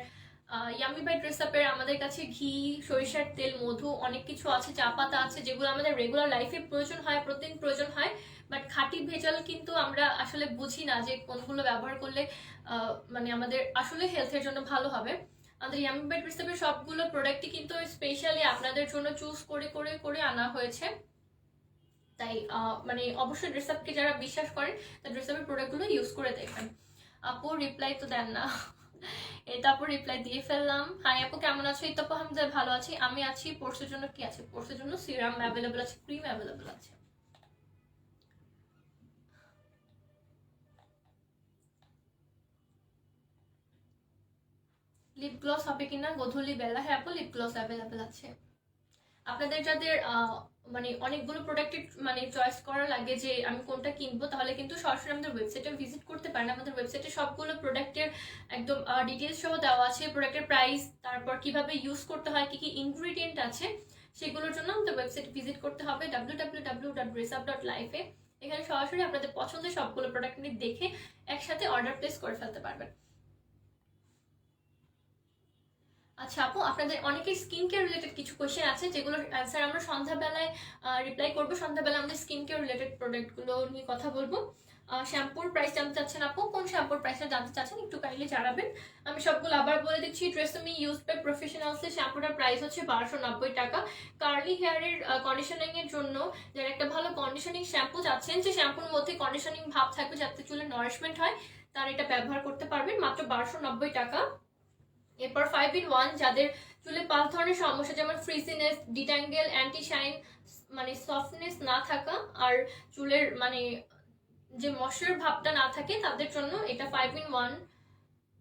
ইয়ামি বাই ড্রেস আপের আমাদের কাছে ঘি, সরিষার তেল, মধু অনেক কিছু আছে, চা পাতা আছে, যেগুলো আমাদের রেগুলার লাইফে প্রয়োজন হয়, প্রতিদিন প্রয়োজন হয়। বাট খাঁটি ভেজাল কিন্তু আমরা আসলে বুঝি না যে কোনগুলো ব্যবহার করলে মানে আমাদের আসলে হেলথের জন্য ভালো হবে। আমাদের ইয়ামি বাই ড্রেস আপের সবগুলো প্রোডাক্টই কিন্তু স্পেশালি আপনাদের জন্য চুজ করে করে করে আনা হয়েছে। তাই মানে অবশ্যই ড্রেস আপকে যারা বিশ্বাস করেন তার ড্রেস আপের প্রোডাক্টগুলো ইউজ করে দেখবেন। আপু রিপ্লাই তো দেন না। এই তো আপু রিপ্লাই দিয়ে ফেললাম। হাই আপু কেমন আছো? এই তো আপু আলহামদুলিল্লাহ ভালো আছি। আমি আছি। পোর্সের জন্য কি আছে? পোর্সের জন্য সিরাম অ্যাভেলেবল আছে, ক্রিম অ্যাভেলেবল আছে। লিপ গ্লস হবে কিনা গোধূলি বেলা? হ্যাঁ আপু লিপ গ্লস অ্যাভেলেবল আছে। আপনাদের যাদের মানে অনেকগুলো প্রোডাক্টের মানে চয়েস করা লাগে যে আমি কোনটা কিনবো, তাহলে কিন্তু সরাসরি আমাদের ওয়েবসাইটে ভিজিট করতে পারেন। আমাদের ওয়েবসাইটে সবগুলো প্রোডাক্টের একদম ডিটেলস সহ দেওয়া আছে, প্রোডাক্টের প্রাইস, তারপর কিভাবে ইউজ করতে হয়, কি কি ইনগ্রিডিয়েন্ট আছে, সেগুলোর জন্য আমাদের ওয়েবসাইট ভিজিট করতে হবে www.dressup.life-এ। এখানে সরাসরি আপনাদের পছন্দের সবগুলো প্রোডাক্ট দেখে একসাথে অর্ডার প্লেস করে ফেলতে পারবেন। আচ্ছা আপু, আপনাদের অনেকের স্কিন কেয়ার রিলেটেড কিছু কোয়েশ্চেন আছে যেগুলোর অ্যান্সার আমরা সন্ধ্যাবেলায় রিপ্লাই করবো। সন্ধ্যাবেলা আমাদের স্কিন কেয়ার রিলেটেড প্রোডাক্টগুলো নিয়ে কথা বলবো। শ্যাম্পুর প্রাইস জানতে চাচ্ছেন আপু, কোন শ্যাম্পুর প্রাইসটা জানতে চাচ্ছেন একটু কাইন্ডলি জানাবেন। আমি সবগুলো আবার বলে দিচ্ছি। ট্রেসমি ইউজ বাই প্রফেশনালসের শ্যাম্পুটার প্রাইস হচ্ছে 1290 টাকা। কার্লি হেয়ারের কন্ডিশনিং এর জন্য যারা একটা ভালো কন্ডিশনিং শ্যাম্পু চাচ্ছেন, যে শ্যাম্পুর মধ্যে কন্ডিশনিং ভাব থাকবে যাতে চুলের নারিশমেন্ট হয়, তারা এটা ব্যবহার করতে পারবেন মাত্র 1290 টাকা। এরপর 5 in 1 যাদের চুলে 5 ধরনের সমস্যা, যেমন ফ্রিজিনেস, ডিট্যাঙ্গেল, অ্যান্টি শাইন, মানে সফটনেস না থাকা, আর চুলের মানে যে ময়শ্চার ভাবটা না থাকে, তাদের জন্য এটা 5 in 1,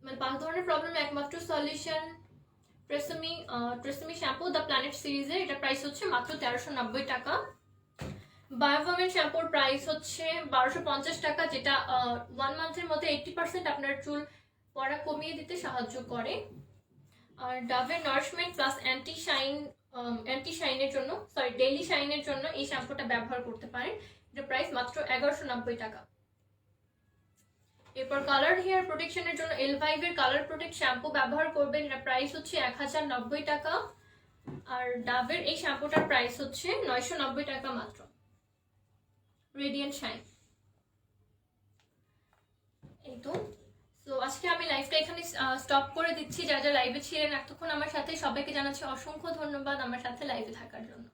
মানে 5 ধরনের প্রবলেম একমাত্র solution. TRESemmé shampoo the planet সিরিজের এটা প্রাইস হচ্ছে মাত্র 1390 টাকা। বায়োভোমেন শ্যাম্পুর প্রাইস হচ্ছে 1250 টাকা, যেটা 1 মান্থের মধ্যে 80% আপনার চুল পড়া কমিয়ে দিতে সাহায্য করে। আর ডাভের নারিশমেন্ট প্লাস অ্যান্টি শাইনের জন্য, সরি ডেইলি শাইনের জন্য এই শ্যাম্পুটা ব্যবহার করতে পারেন। এটা প্রাইস মাত্র 1190 টাকা। এরপর কালার হেয়ার প্রোটেকশনের জন্য এলভাইভের কালার প্রোটেক্ট শ্যাম্পু ব্যবহার করবেন, এটা প্রাইস হচ্ছে 1090 টাকা। আর ডাভের এই শ্যাম্পুটার প্রাইস হচ্ছে 990 টাকা মাত্র। Radiant shine. এই তো আজকে আমি লাইভটা এখানে স্টপ করে দিচ্ছি। যারা যারা লাইভে ছিলেন এতক্ষণ আমার সাথে, সবাইকে জানাচ্ছি অসংখ্য ধন্যবাদ আমার সাথে লাইভে থাকার জন্য।